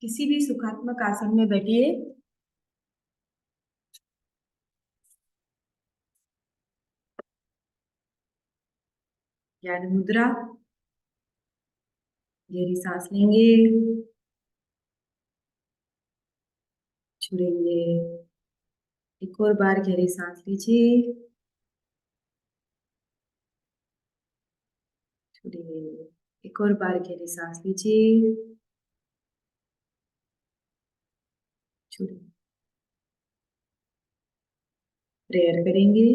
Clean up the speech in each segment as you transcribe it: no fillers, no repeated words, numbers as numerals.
किसी भी सुखात्मक आसन में बैठिए। ज्ञान मुद्रा। गहरी सांस लेंगे, छोड़ेंगे। एक और बार गहरी सांस लीजिए, छोड़िए। एक और बार गहरी सांस लीजिए, छोड़िए। प्रेयर करेंगे।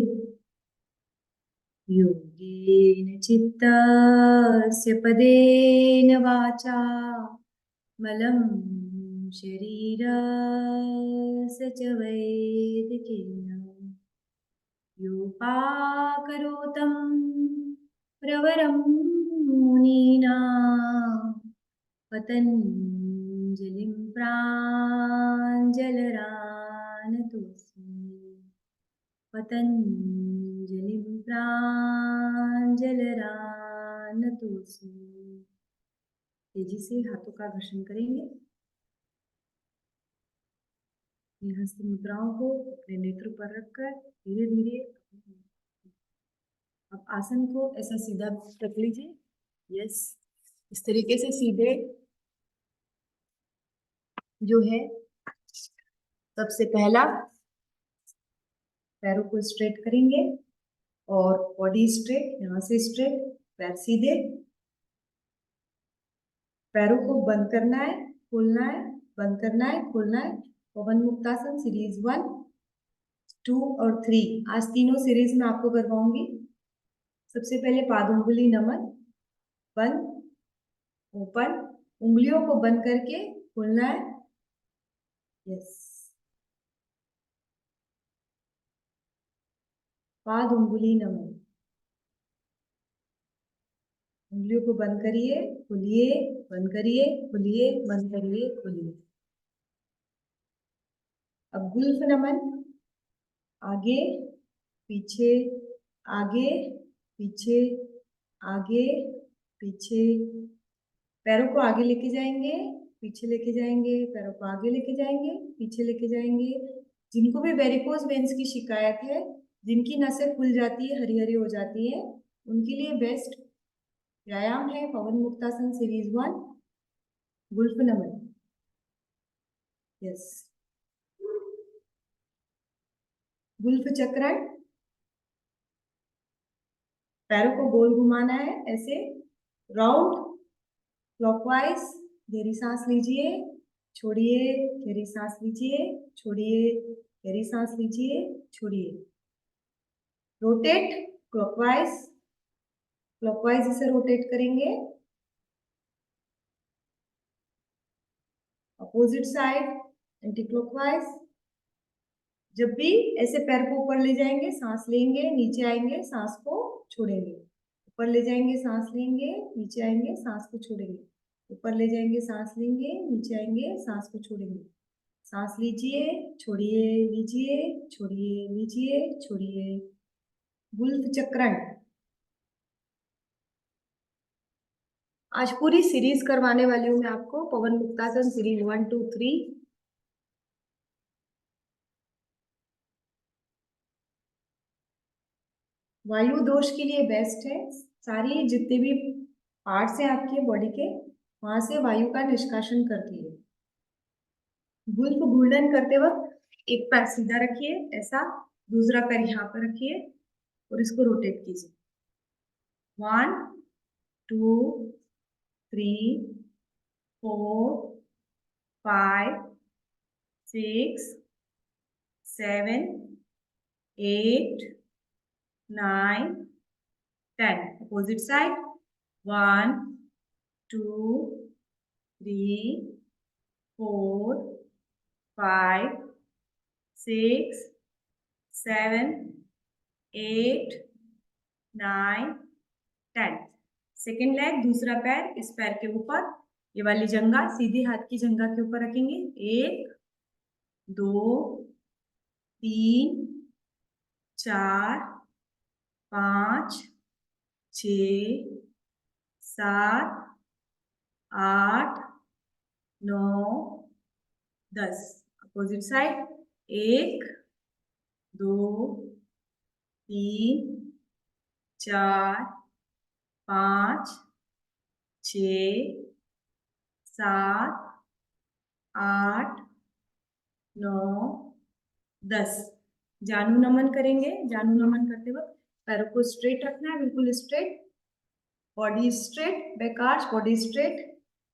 योगेन चित्तस्य पदेन वाचा मलं शरीरस्य च वैदिकेन योपाकरोतं प्रवरं मुनीनां पतञ्जलिं प्राञ्जलरानतोऽस्मि। पतञ्जलिं प्राञ्जलरानतोऽस्मि। तेजी से हाथों का घर्षण करेंगे। ये हस्त मुद्राओं को अपने नेत्र पर रखकर धीरे धीरे अब आसन को ऐसा सीधा रख लीजिए। यस, इस तरीके से सीधे जो है सबसे पहला पैरों को स्ट्रेट करेंगे और बॉडी स्ट्रेट, यहाँ से स्ट्रेट, पैर सीधे। पैरों को बंद करना है, खोलना है, बंद करना है, खोलना है। पवन मुक्तासन सीरीज 1, 2 और 3, आज तीनों सीरीज में आपको करवाऊंगी। सबसे पहले पादुंगुली नमन, बंद, ओपन। उंगलियों को बंद करके खोलना है। यस, पादुंगुली नमन। उंगलियों को बंद करिए, खोलिए, बंद करिए, खोलिए, बंद करिए, खोलिए। अब गुल्फ नमन, आगे पीछे, आगे पीछे, आगे पीछे। पैरों को आगे लेके जाएंगे, पीछे लेके जाएंगे, पैरों को आगे लेके जाएंगे, पीछे लेके जाएंगे। जिनको भी वेरिकोज वेन्स की शिकायत है, जिनकी नसें फूल जाती है, हरी हरी हो जाती है, उनके लिए बेस्ट व्यायाम है पवन मुक्तासन सीरीज 1, गुल्फ नमन। यस, गुल्फ चक्रण। पैरों को गोल घुमाना है, ऐसे राउंड क्लॉकवाइज। गहरी सांस लीजिए, छोड़िए, गहरी सांस लीजिए, छोड़िए, गहरी सांस लीजिए, छोड़िए। रोटेट क्लॉकवाइज, क्लॉकवाइज इसे रोटेट करेंगे। Opposite side anti clockwise. जब भी ऐसे पैर को ऊपर ले जाएंगे, सांस लेंगे, नीचे आएंगे, सांस को छोड़ेंगे। ऊपर ले जाएंगे, सांस लेंगे, नीचे आएंगे, सांस को छोड़ेंगे। ऊपर ले जाएंगे, सांस लेंगे, नीचे आएंगे, सांस को छोड़ेंगे। सांस लीजिए, छोड़िए, लीजिए, छोड़िए, लीजिए, छोड़िए। गुल्फ चक्रण। आज पूरी सीरीज करवाने वाली हूँ मैं आपको, पवन मुक्तासन सीरीज 1, 2, 3। वायु दोष के लिए बेस्ट है। सारी जितने भी पार्ट्स हैं आपके बॉडी के, वहां से वायु का निष्कासन करती है। गुल्फ घूर्णन करते वक्त एक पैर सीधा रखिए, ऐसा, दूसरा पैर यहाँ पर रखिए और इसको रोटेट कीजिए। 1, 2, 3, 4, 5, 6, 7, 8, 9, 10। Opposite side. 1, 2, 3, 4, 5, 6, 7, 8, 9, 10। सेकेंड लेग, दूसरा पैर इस पैर के ऊपर, ये वाली जंगा सीधी हाथ की जंगा के ऊपर रखेंगे। 1, 2, 3, 4, 5, 6, 7, 8, 9, 10। Opposite side 1 2 3 4 5 6 7 8 9 10। जानू नमन करेंगे। जानू नमन करते वक्त पैरों को स्ट्रेट रखना है, बिल्कुल straight, body straight, back arch, body straight.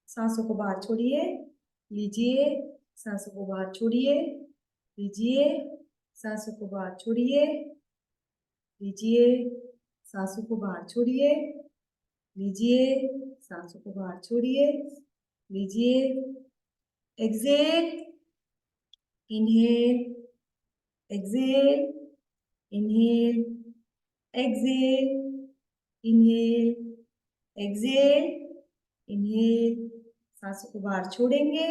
सांसों को बाहर छोड़िए, लीजिए, सांसों को बाहर छोड़िए, लीजिए, सांसों को बाहर छोड़िए, लीजिए, सांसों को बाहर छोड़िए, लीजिए, सांसों को बाहर छोड़िए, लीजिए, exhale, inhale, exhale, inhale, exhale, inhale, exhale, inhale. सांसों को बाहर छोड़ेंगे,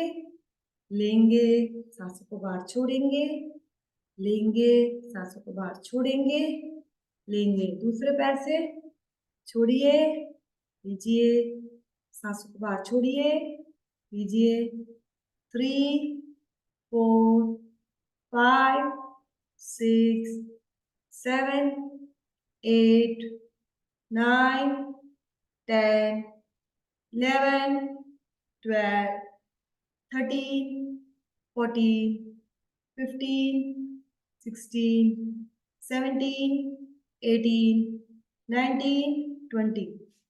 लेंगे, सांसों को बाहर छोड़ेंगे, लेंगे, सांसों को बाहर छोड़ेंगे, लेंगे। दूसरे पैर से छोड़िए, लीजिए, सांसों को बाहर छोड़िए, लीजिए। 3 4 5 6 7 8 9 10 11 12 13 14 15 16 17 18 19 20।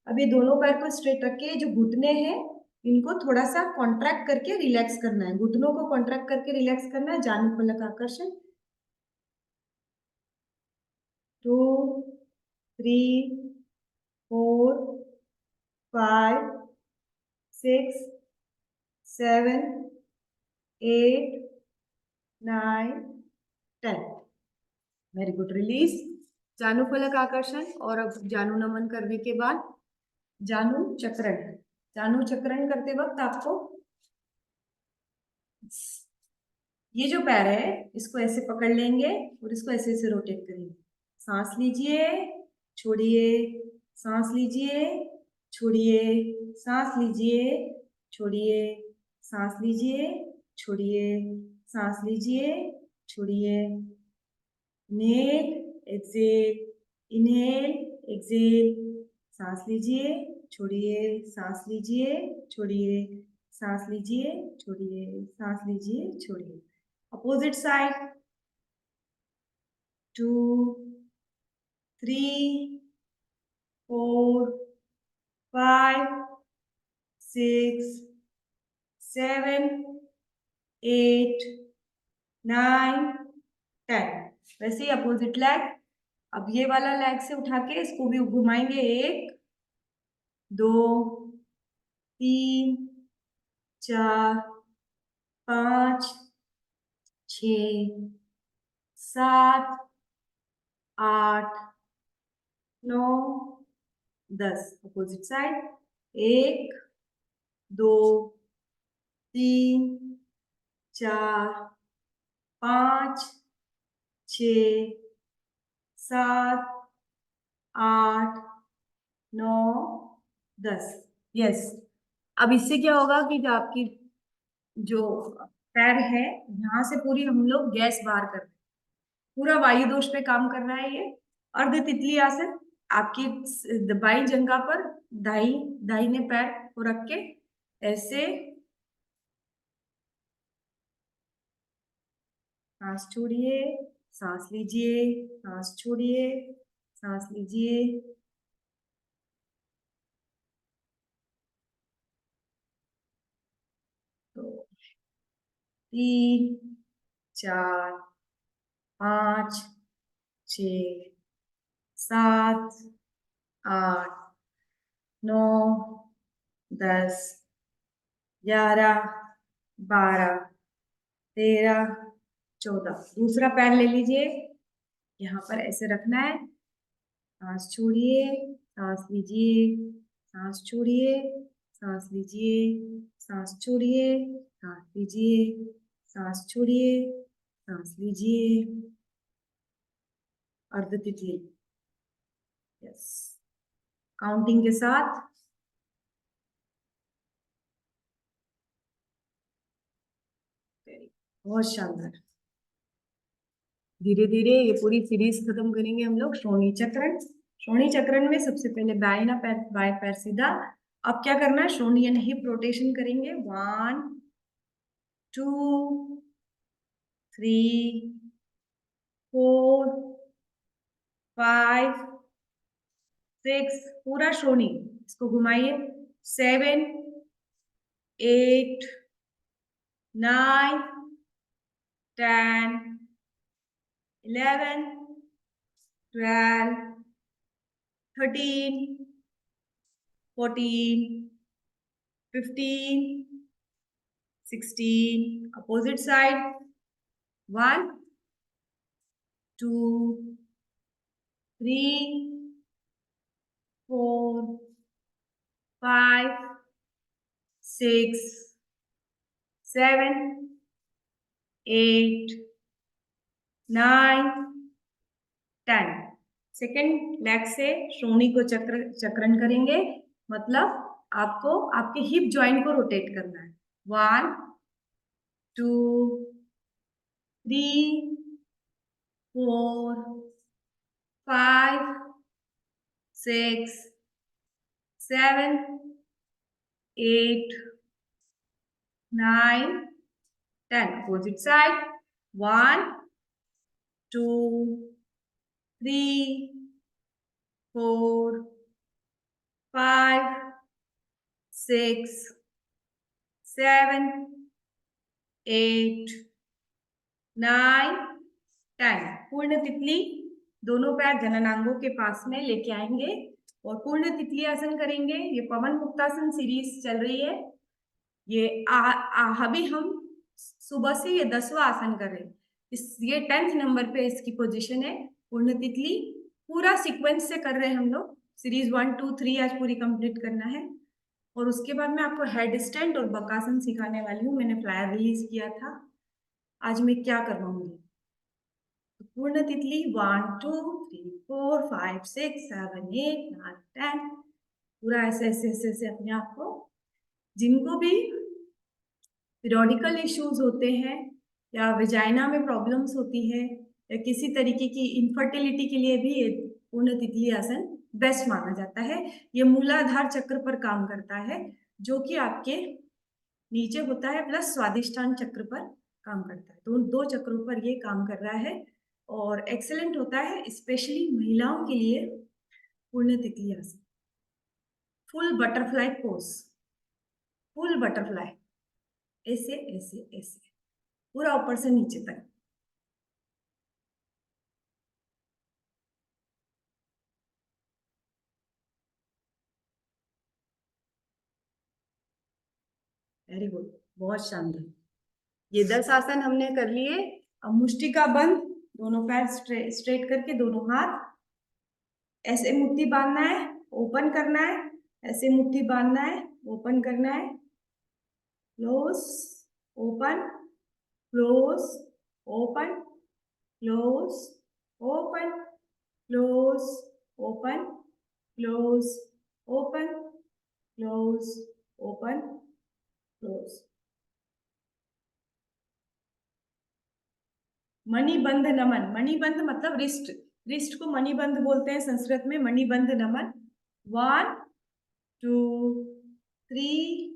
अब ये दोनों पैर को स्ट्रेट रख के जो घुटने हैं इनको थोड़ा सा कॉन्ट्रैक्ट करके रिलैक्स करना है। घुटनों को कॉन्ट्रैक्ट करके रिलैक्स करना है। जानु फलक आकर्षण। 2 3 4 5 6 7 8 9 10। Very good. रिलीज। जानु फलक आकर्षण। और अब जानु नमन करने के बाद जानु चक्रण। जानु चक्रण करते वक्त आपको ये जो पैर है इसको ऐसे पकड़ लेंगे और इसको ऐसे ऐसे रोटेट करेंगे। सांस लीजिए, छोड़िए, सांस लीजिए, छोड़िए, सांस लीजिए, छोड़िए, सांस लीजिए, छोड़िए, सांस लीजिए, छोड़िए। Inhale, exhale, inhale, exhale. सांस लीजिए, छोड़िए, सांस लीजिए, छोड़िए, सांस लीजिए, छोड़िए, सांस लीजिए, छोड़िए। Opposite side 2 3 4 5 6 7 8 9 10। वैसे ही अपोजिट लेग। अब ये वाला लेग से उठा के इसको भी घुमाएंगे। 1 2 3 4 5 6 7 8 9 10। Opposite side 1 2 3 4 5 6 7 8 9 10। यस। अब इससे क्या होगा कि जो आपकी जो पैर है यहाँ से पूरी हम लोग गैस बाहर कर रहे हैं। पूरा वायु दोष पे काम कर रहा है ये अर्ध तितली आसन। आपकी बाई जंघा पर दाहिने पैर को रख के ऐसे सांस छोड़िए, सांस लीजिए, सांस छोड़िए, सांस लीजिए। तो 3 4 5 6 7 8 9 10 11 12 13 14। दूसरा पैर ले लीजिए, यहाँ पर ऐसे रखना है। सांस छोड़िए, सांस लीजिए, सांस छोड़िए, सांस लीजिए, सांस छोड़िए, सांस लीजिए, सांस छोड़िए, सांस लीजिए। अर्ध तितली। यस। काउंटिंग के साथ। वेरी बहुत शानदार। धीरे धीरे ये पूरी सीरीज खत्म करेंगे हम लोग। श्रोणी चक्रण, श्रोणी चक्रण में सबसे पहले दाहिना पैर, बाएं पैर सीधा। अब क्या करना है, श्रोणी यानी हिप रोटेशन करेंगे। 1 2 3 4 5 6, पूरा श्रोणी इसको घुमाइए। 7 8 9 10 11 12 13 14 15 16, opposite side। 1 2 3 4 5 6 7 8 9 10। सेकेंड लेग से श्रोणी को चक्रण करेंगे, मतलब आपको आपके हिप जॉइंट को रोटेट करना है। 1 2 3 4 5 6 7 8 9 10, opposite side। 1 2 3 4 5 6 7 8 9 10। पूर्ण तितली, दोनों पैर जननांगों के पास में लेके आएंगे और पूर्ण तितली आसन करेंगे। ये पवन मुक्तासन सीरीज चल रही है। ये अभी हम सुबह से ये 10वां आसन कर रहे हैं। ये 10th नंबर पे इसकी पोजीशन है, पूर्ण तितली। पूरा सीक्वेंस से कर रहे हैं हम लोग। सीरीज 1 2 3 आज पूरी कंप्लीट करना है। और उसके बाद मैं आपको हेड स्टैंड और बकासन सिखाने वाली हूँ। मैंने फ्लायर रिलीज किया था। आज मैं क्या करवाऊंगी, पूर्ण तितली 1 2 3 4 5 6 7 8 9 10, पूरा ऐसे ऐसे ऐसे ऐसे अपने आप को। जिनको भी पीरियोडिकल इश्यूज होते हैं या विजाइना में प्रॉब्लम्स होती है या किसी तरीके की इनफर्टिलिटी के लिए भी ये पूर्ण तितली आसन बेस्ट माना जाता है। ये मूलाधार चक्र पर काम करता है, जो कि आपके नीचे होता है, प्लस स्वादिष्टान चक्र पर काम करता है। तो दो चक्रों पर ये काम कर रहा है और एक्सेलेंट होता है, स्पेशली महिलाओं के लिए पूर्ण तितली आसन। Full butterfly pose, full butterfly, ऐसे ऐसे ऐसे पूरा ऊपर से नीचे तक। वेरी गुड, बहुत शानदार। ये 10 आसन हमने कर लिए। अब मुष्टिका बंद, दोनों पैर स्ट्रेट करके दोनों हाथ ऐसे मुट्ठी बांधना है, ओपन करना है। ऐसे मुट्ठी बांधना है, ओपन करना है, close open close open close open close open close open close open close. मणिबंध नमन, मणिबंध मतलब रिस्ट, रिस्ट को मणिबंध बोलते हैं संस्कृत में। मणिबंध नमन। 1 2 3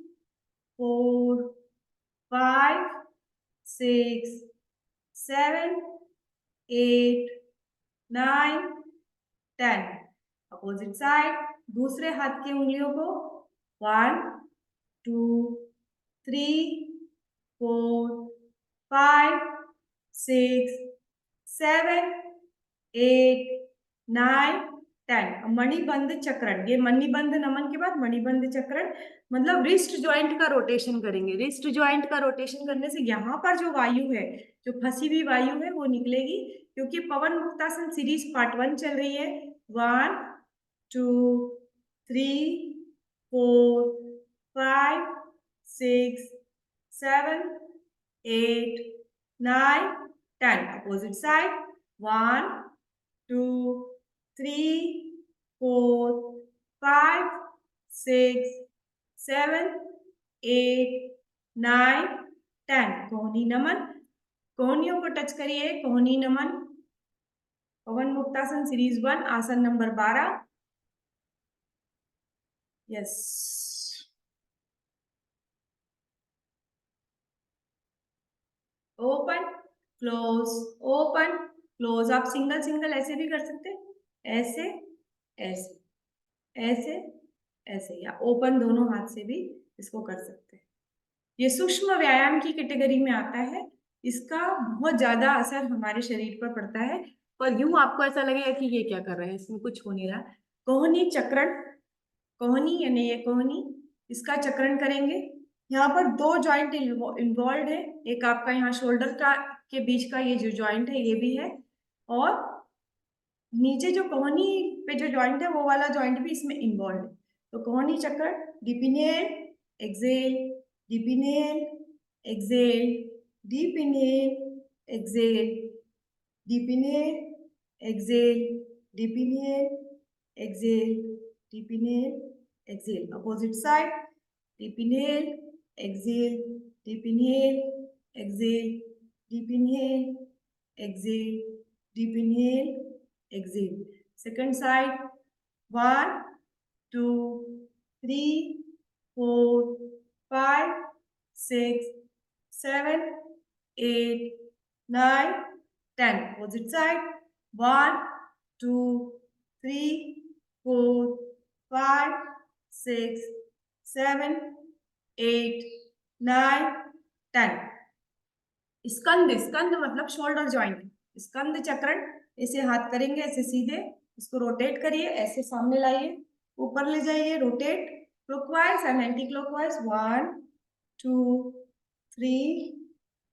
4 5 6 7 8 9 10। अपोजिट साइड, दूसरे हाथ की उंगलियों को 1 2 3 4 5 6 7 8 9 10। मणिबंध चक्रण, ये मणिबंध नमन के बाद मणिबंध चक्रण मतलब रिस्ट जॉइंट का रोटेशन करेंगे। रिस्ट जॉइंट का रोटेशन करने से यहाँ पर जो वायु है, जो फंसी हुई वायु है, वो निकलेगी। क्योंकि पवन मुक्तासन सीरीज पार्ट 1 चल रही है। 1 2 3 4 5 6 7 8 9 10। Opposite side. 1 2 3 4 5 6 7 8 9 10। कोहनी नमन। कोहनियों को टच करिए, कोहनी नमन, पवन मुक्तासन सीरीज 1 आसन number 12। Yes, open close, open close. आप सिंगल सिंगल ऐसे भी कर सकते हैं, ऐसे ऐसे ऐसे ऐसे, या ओपन दोनों हाथ से भी इसको कर सकते हैं। ये सूक्ष्म व्यायाम की कैटेगरी में आता है। इसका बहुत ज्यादा असर हमारे शरीर पर पड़ता है, पर यूं आपको ऐसा लगेगा कि ये क्या कर रहे हैं, इसमें कुछ हो नहीं रहा। कोहनी चक्रण, कोहनी यानी ये कोहनी, इसका चक्रण करेंगे। यहाँ पर दो जॉइंट इन्वॉल्व है, एक आपका यहाँ शोल्डर का के बीच का ये जो जॉइंट है ये भी है, और नीचे जो कोहनी पे जो जॉइंट है वो वाला जॉइंट भी इसमें इन्वॉल्व है। तो कोहनी चक्र, deep inhale, exhale, deep inhale, exhale, deep inhale, exhale, deep inhale, exhale, deep inhale, exhale, deep inhale, exhale. Opposite side, deep inhale, exhale, deep inhale, exhale, deep inhale, exhale, deep inhale, exhale. Second side, 1, 2, 3, 4, 5, 6, 7, 8, 9, 10. Opposite side, 1, 2, 3, 4, 5, 6, 7, 8, 9, 10. स्कंद, स्कंद मतलब shoulder joint, स्कंद चक्रण। ऐसे हाथ करेंगे, ऐसे सीधे, इसको rotate करिए, ऐसे सामने लाइए, ऊपर ले जाइए, rotate clockwise and anti clockwise. 1, 2, 3,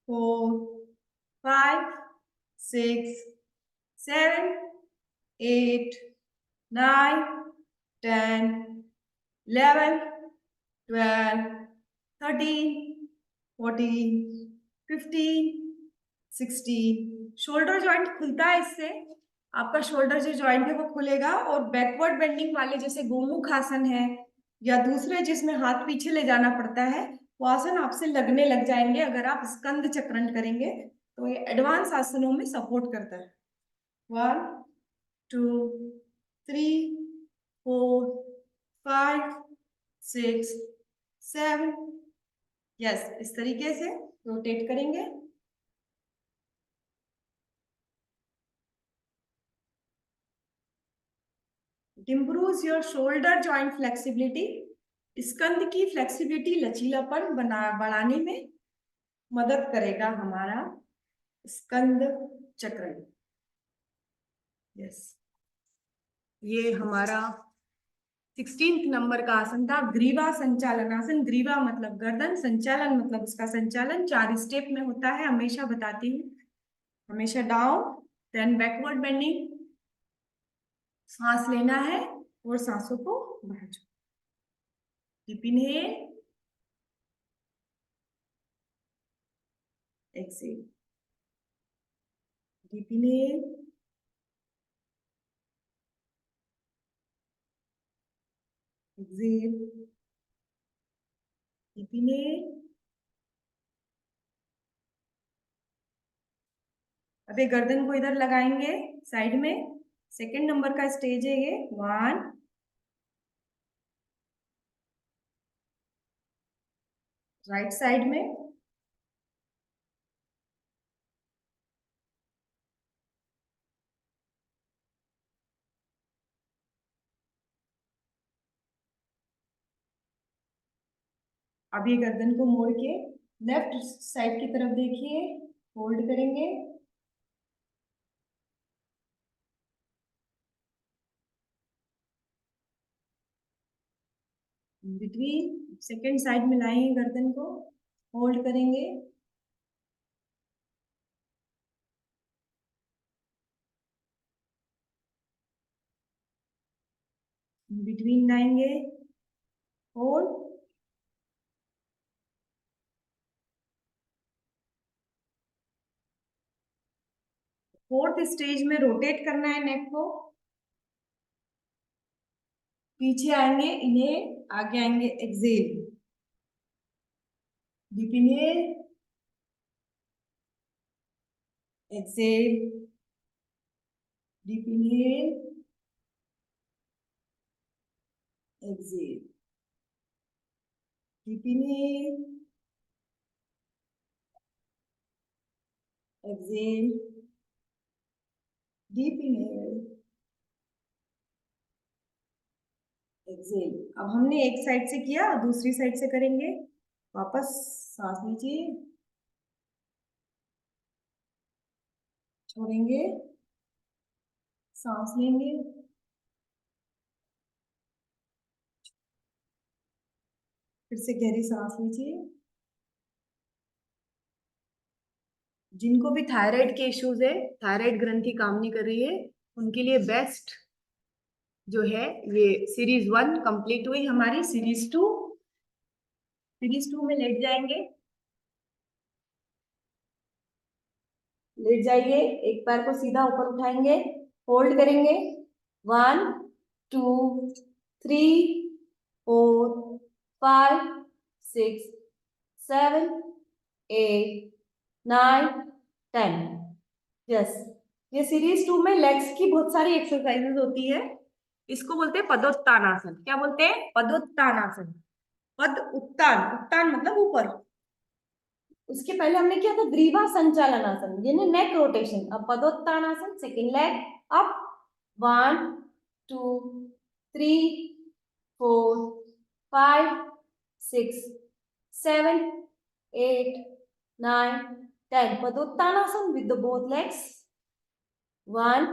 4, 5, 6, 7, 8, 9, 10, 11, 12, 13, 14, 15, 16। Shoulder joint खुलता है इससे, आपका शोल्डर जो जॉइंट है वो खुलेगा, और बैकवर्ड बेंडिंग वाले जैसे गोमुख आसन है या दूसरे जिसमें हाथ पीछे ले जाना पड़ता है, वो आसन आपसे लगने लग जाएंगे अगर आप स्कंद चक्रण करेंगे। तो ये एडवांस आसनों में सपोर्ट करता है। 1, 2, 3, 4, 5, 6, 7। यस, इस तरीके से रोटेट करेंगे। improves your shoulder joint flexibility। स्कंद की फ्लेक्सिबिलिटी, लचीलापन बढ़ाने में मदद करेगा हमारा स्कंद चक्रण। यस, ये हमारा 16 नंबर का आसन था, ग्रीवा संचालन आसन। ग्रीवा मतलब गर्दन, संचालन मतलब उसका संचालन 4 स्टेप में होता है, हमेशा बताती हूँ। हमेशा डाउन, देन बैकवर्ड बेंडिंग, सांस लेना है और सांसों को बाहर छोड़ना। Deep inhale, exhale, deep inhale, exhale, deep inhale. अभी गर्दन को इधर लगाएंगे साइड में, सेकंड नंबर का स्टेज है ये। 1, राइट साइड में, अभी गर्दन को मोड़ के लेफ्ट साइड की तरफ देखिए, होल्ड करेंगे। बिटवीन सेकंड साइड में लाएंगे, गर्दन को होल्ड करेंगे। बिटवीन लाएंगे, होल्ड। फोर्थ स्टेज में रोटेट करना है नेक को, पीछे आएंगे, इन्हें आगे आएंगे, exhale, deep inhale, exhale, deep inhale, exhale, deep inhale, exhale, deep inhale, exhale. अब हमने एक साइड से किया, दूसरी साइड से करेंगे। वापस सांस लीजिए, छोड़ेंगे, सांस लेंगे, फिर से गहरी सांस लीजिए। जिनको भी थायराइड के इश्यूज है, थायराइड ग्रंथि काम नहीं कर रही है, उनके लिए बेस्ट जो है ये सीरीज 1 कंप्लीट हुई हमारी। सीरीज 2 में लेट जाएंगे, लेट जाइए, एक पैर को सीधा ऊपर उठाएंगे, होल्ड करेंगे, 1 2 3 4 5 6 7 8 9 10। यस, ये सीरीज 2 में लेग्स की बहुत सारी एक्सरसाइजेस होती है। इसको बोलते हैं पदोत्तानासन। क्या बोलते हैं? पदोत्तानासन। पद उत्तान, उत्तान मतलब ऊपर। उसके पहले हमने किया था ग्रीवा संचालनासन, यानी नेक रोटेशन। अब पदोत्तानासन, second leg up, 1 2 3 4 5 6 7 8 9 10। पदोत्तानासन with the both legs, 1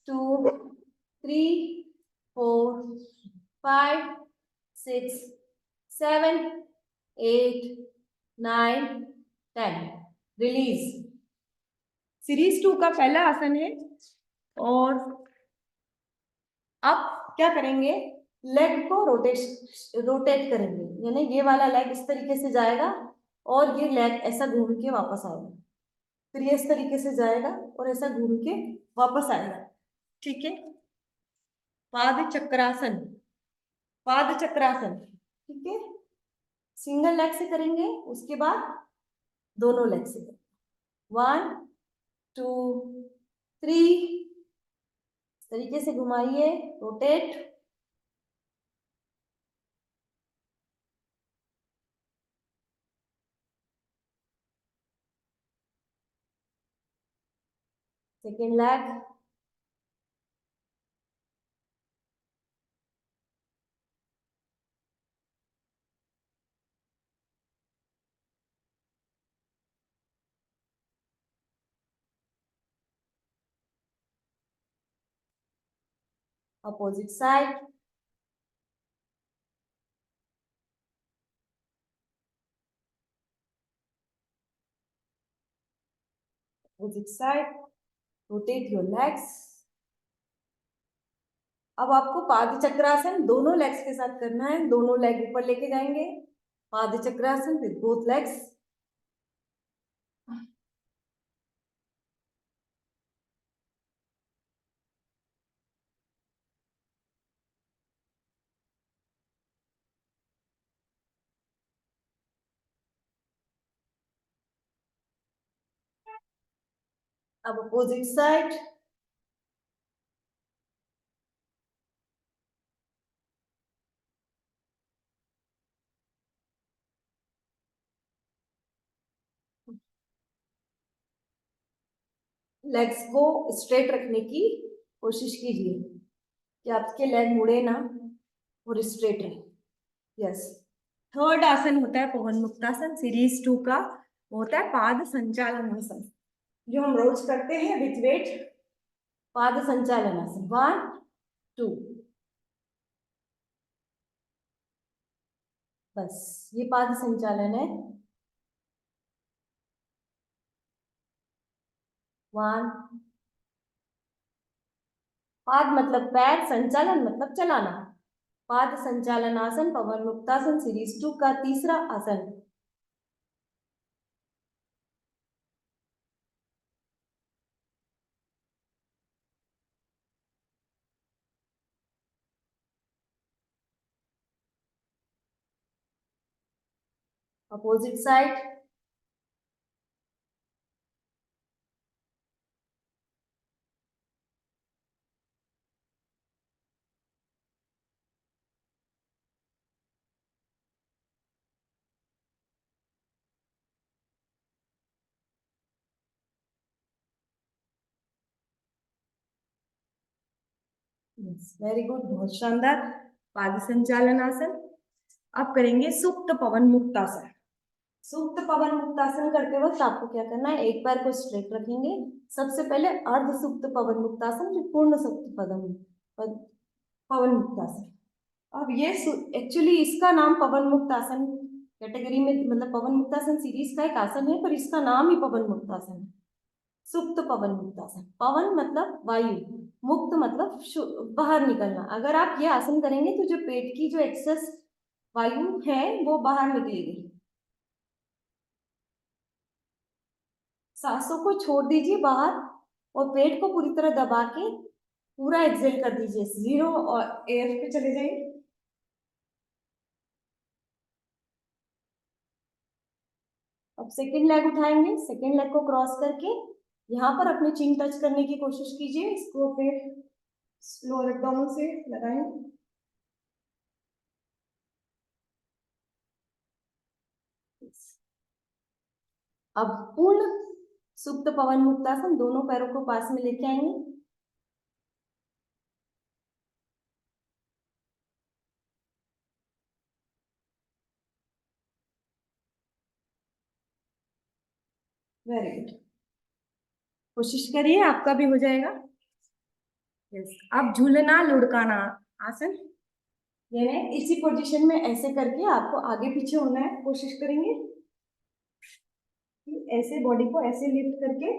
2 3 4 5 6 7 8 9 10। Release. Series 2 का पहला आसन है। और अब क्या करेंगे, लेग को रोटेट करेंगे, यानी ये वाला लेग इस तरीके से जाएगा और ये लेग ऐसा घूम के वापस आएगा, फिर ये इस तरीके से जाएगा और ऐसा घूम के वापस आएगा। ठीक है, पाद चक्रासन, पाद चक्रासन। ठीक है, सिंगल लेग से करेंगे, उसके बाद दोनों लेग से करेंगे। 1 2 3, इस तरीके से घुमाइए, rotate, second leg, opposite side, opposite side, rotate your legs. अब आपको पाद चक्रासन दोनों लेग्स के साथ करना है, दोनों लेग ऊपर लेके जाएंगे, पाद चक्रासन विद बोथ लेग्स। अब अपोजिट साइड, लेग्स को स्ट्रेट रखने की कोशिश कीजिए कि आपके लेग मुड़े ना और स्ट्रेट रहे। यस, थर्ड आसन होता है पवन मुक्तासन, सीरीज 2 का। वो होता है पाद संचालन आसन, जो हम रोज करते हैं विथ वेट। पाद संचालन आसन, 1 2, बस ये पाद संचालन है। 1, पाद मतलब पैर, संचालन मतलब चलाना। पाद संचालन आसन, पवन मुक्तासन, सीरीज 2 का तीसरा आसन। अपोजिट साइड, वेरी गुड, बहुत शानदार। पाद संचालन आसन। अब करेंगे सुप्त पवन मुक्तासन। सुप्त पवन मुक्तासन करते वक्त आपको क्या करना है, एक पैर को स्ट्रेट रखेंगे। सबसे पहले अर्ध सुप्त पवन मुक्तासन, फिर पूर्ण सुप्त पवन मुक्तासन। अब ये एक्चुअली इसका नाम पवन मुक्तासन कैटेगरी में, मतलब पवन मुक्तासन सीरीज का एक आसन है, पर इसका नाम ही पवन मुक्तासन है। सुप्त पवन मुक्तासन, पवन मतलब वायु, मुक्त मतलब बाहर निकलना। अगर आप ये आसन करेंगे तो जो पेट की जो एक्सेस वायु है वो बाहर निकलेगी। सांसों को छोड़ दीजिए बाहर और पेट को पूरी तरह दबा के पूरा एक्सेल कर दीजिए, जीरो और एयर पे चले जाइए। अब सेकेंड लेग उठाएंगे, सेकेंड लेग को क्रॉस करके यहाँ पर अपने चिन टच करने की कोशिश कीजिए। इसको फिर लोअर एब्डोमेन से लगाएंगे। अब पूर्ण सुप्त पवन मुक्तासन, दोनों पैरों को पास में लेके आएंगे। वेरी गुड, कोशिश करिए, आपका भी हो जाएगा। यस, अब झूलना लुढ़काना आसन, यानी इसी पोजीशन में ऐसे करके आपको आगे पीछे होना है। कोशिश करेंगे कि ऐसे बॉडी को ऐसे लिफ्ट करके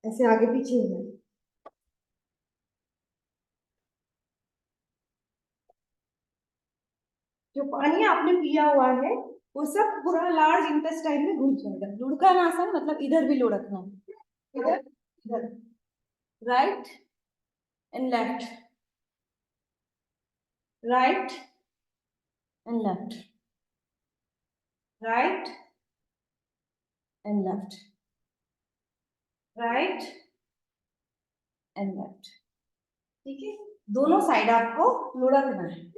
ऐसे आगे पीछे होना है। जो पानी आपने पिया हुआ है वो सब पूरा लार्ज इंटेस्टाइन में घुस जाएगा। लुढ़काना आसन मतलब इधर भी लुढ़कना है, इधर इधर, right and left, right and left, right and left, right and left. ठीक है, दोनों साइड आपको लुढ़कना है।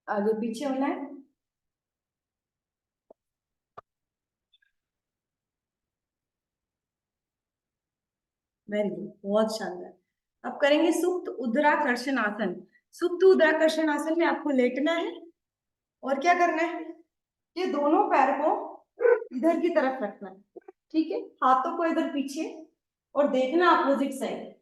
आगे पीछे होना है। वेरी गुड, बहुत शानदार। अब करेंगे सुप्त उदराकर्षण आसन। सुप्त उदराकर्षण आसन में आपको लेटना है और क्या करना है, ये दोनों पैर को इधर की तरफ रखना है। ठीक है, हाथों को इधर पीछे और देखना अपोजिट साइड।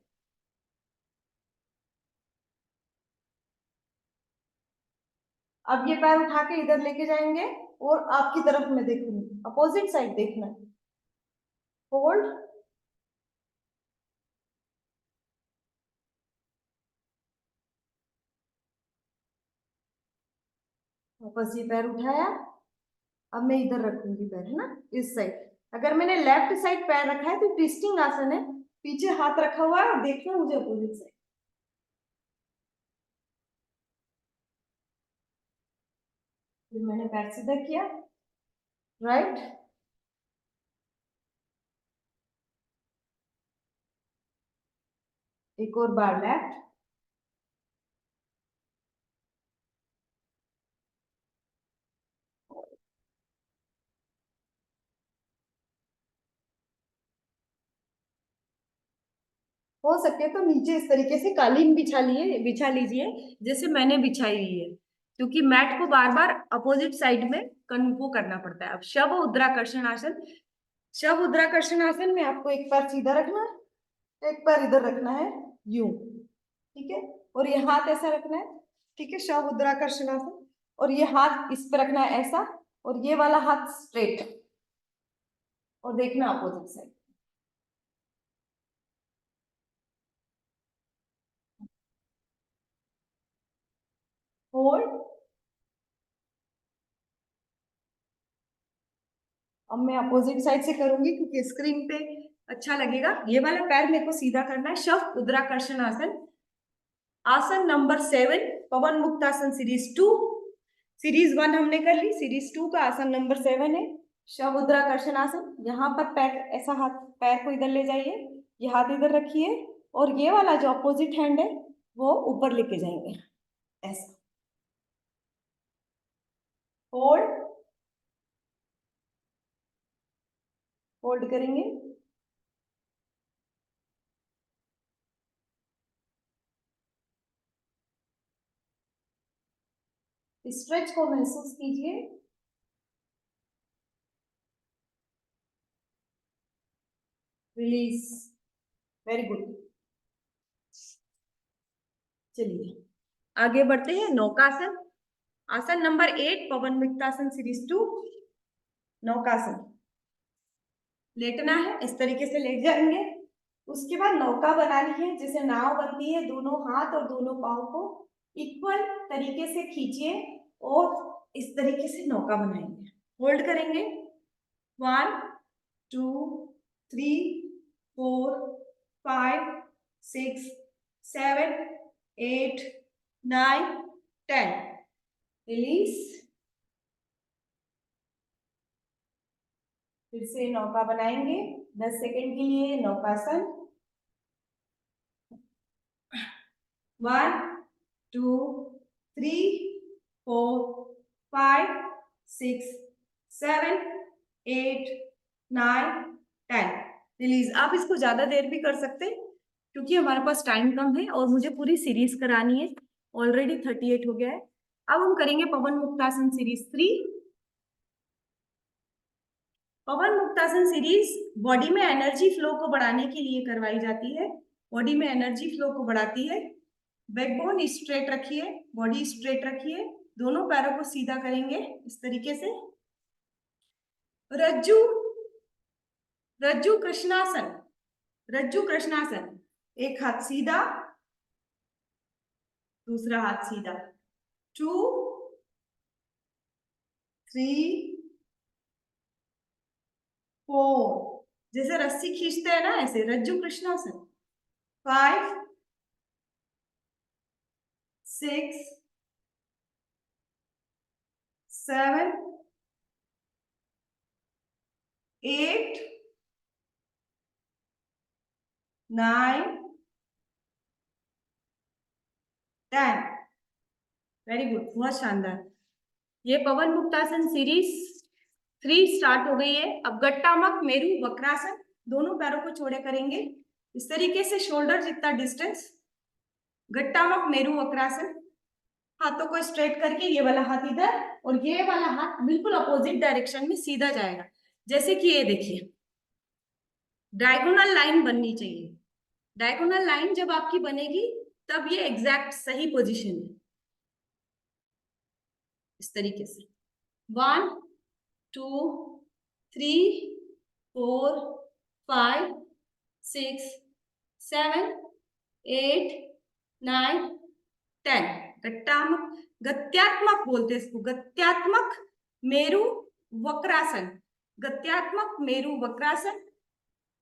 अब ये पैर उठा के इधर लेके जाएंगे और आपकी तरफ में देखूंगी, अपोजिट साइड देखना है। होल्ड, वापस ये पैर उठाया। अब मैं इधर रखूंगी पैर, है ना, इस साइड। अगर मैंने लेफ्ट साइड पैर रखा है तो ट्विस्टिंग आसन है, पीछे हाथ रखा हुआ है और देखना मुझे अपोजिट साइड। फिर मैंने पैर सीधा किया, राइट, एक और बार लेफ्ट, हो सके तो नीचे इस तरीके से कालीन बिछा लीजिए जैसे मैंने बिछाई हुई है, क्योंकि मैट को बार बार अपोजिट साइड में वो करना पड़ता है। अब शव उद्राकर्षण आसन। शव उद्राकर्षण आसन में आपको एक पैर सीधा रखना है, एक पैर इधर रखना है, यूं। ठीक है, और ये हाथ ऐसा रखना है। ठीक है, शव उद्राकर्षण आसन, और ये हाथ इस पे रखना है ऐसा, और ये वाला हाथ स्ट्रेट, और देखना अपोजिट साइड। होल्ड। अब मैं अपोजिट साइड से करूंगी क्योंकि स्क्रीन पे अच्छा लगेगा। ये वाला पैर मेरे को सीधा करना है। शव उद्राकर्षण आसन, आसन नंबर 7, पवन मुक्तासन सीरीज 2। सीरीज 1 हमने कर ली, सीरीज 2 का आसन नंबर 7 है शव उद्राकर्षण आसन। यहाँ पर पैर ऐसा, हाथ पैर को इधर ले जाइए, ये हाथ इधर रखिए, और ये वाला जो अपोजिट हैंड है वो ऊपर लेके जाएंगे, ऐसा। होल्ड, होल्ड करेंगे, स्ट्रेच को महसूस कीजिए, रिलीज, वेरी गुड। चलिए आगे बढ़ते हैं। नौकासन, आसन नंबर 8, पवन मुक्तासन सीरीज 2। नौकासन, लेटना है, इस तरीके से लेट जाएंगे। उसके बाद नौका बनानी है, जैसे नाव बनती है। दोनों हाथ और दोनों पाँव को इक्वल तरीके से खींचिए और इस तरीके से नौका बनाएंगे। होल्ड करेंगे, 1 2 3 4 5 6 7 8 9 10। रिलीज, फिर से नौका बनाएंगे 10 सेकेंड के लिए। नौकासन, 1 2 3 4 5 6 7 8 9 10। रिलीज। आप इसको ज्यादा देर भी कर सकते हैं, क्योंकि हमारे पास टाइम कम है और मुझे पूरी सीरीज करानी है। ऑलरेडी 38 हो गया है। अब हम करेंगे पवन मुक्तासन सीरीज 3। पवन मुक्तासन सीरीज बॉडी में एनर्जी फ्लो को बढ़ाने के लिए करवाई जाती है। बॉडी में एनर्जी फ्लो को बढ़ाती है। बैकबोन स्ट्रेट रखिए, बॉडी स्ट्रेट रखिए, दोनों पैरों को सीधा करेंगे इस तरीके से। रज्जू, रज्जू कृष्णासन, रज्जू कृष्णासन। एक हाथ सीधा, दूसरा हाथ सीधा। 2 3 4, जैसे रस्सी खींचते हैं ना, ऐसे रज्जू कृष्णासन। 5 6 7 8 9 10। वेरी गुड, बहुत शानदार। ये पवन मुक्तासन सीरीज 3 स्टार्ट हो गई है। अब गट्टामक मेरु वक्रासन, दोनों पैरों को छोड़े करेंगे इस तरीके से, शोल्डर जितना डिस्टेंस। गट्टामक मेरु वक्रासन, हाथों को स्ट्रेट करके ये वाला हाथ इधर और ये वाला हाथ बिल्कुल अपोजिट डायरेक्शन में सीधा जाएगा। जैसे कि ये देखिए, डायगोनल लाइन बननी चाहिए। डायगोनल लाइन जब आपकी बनेगी तब ये एग्जैक्ट सही पोजीशन है, इस तरीके से। 1 2 3 4 5 6 7 8 9 10। गट्टात्मक, गत्यात्मक बोलते हैं इसको, गत्यात्मक मेरु वक्रासन। गत्यात्मक मेरु वक्रासन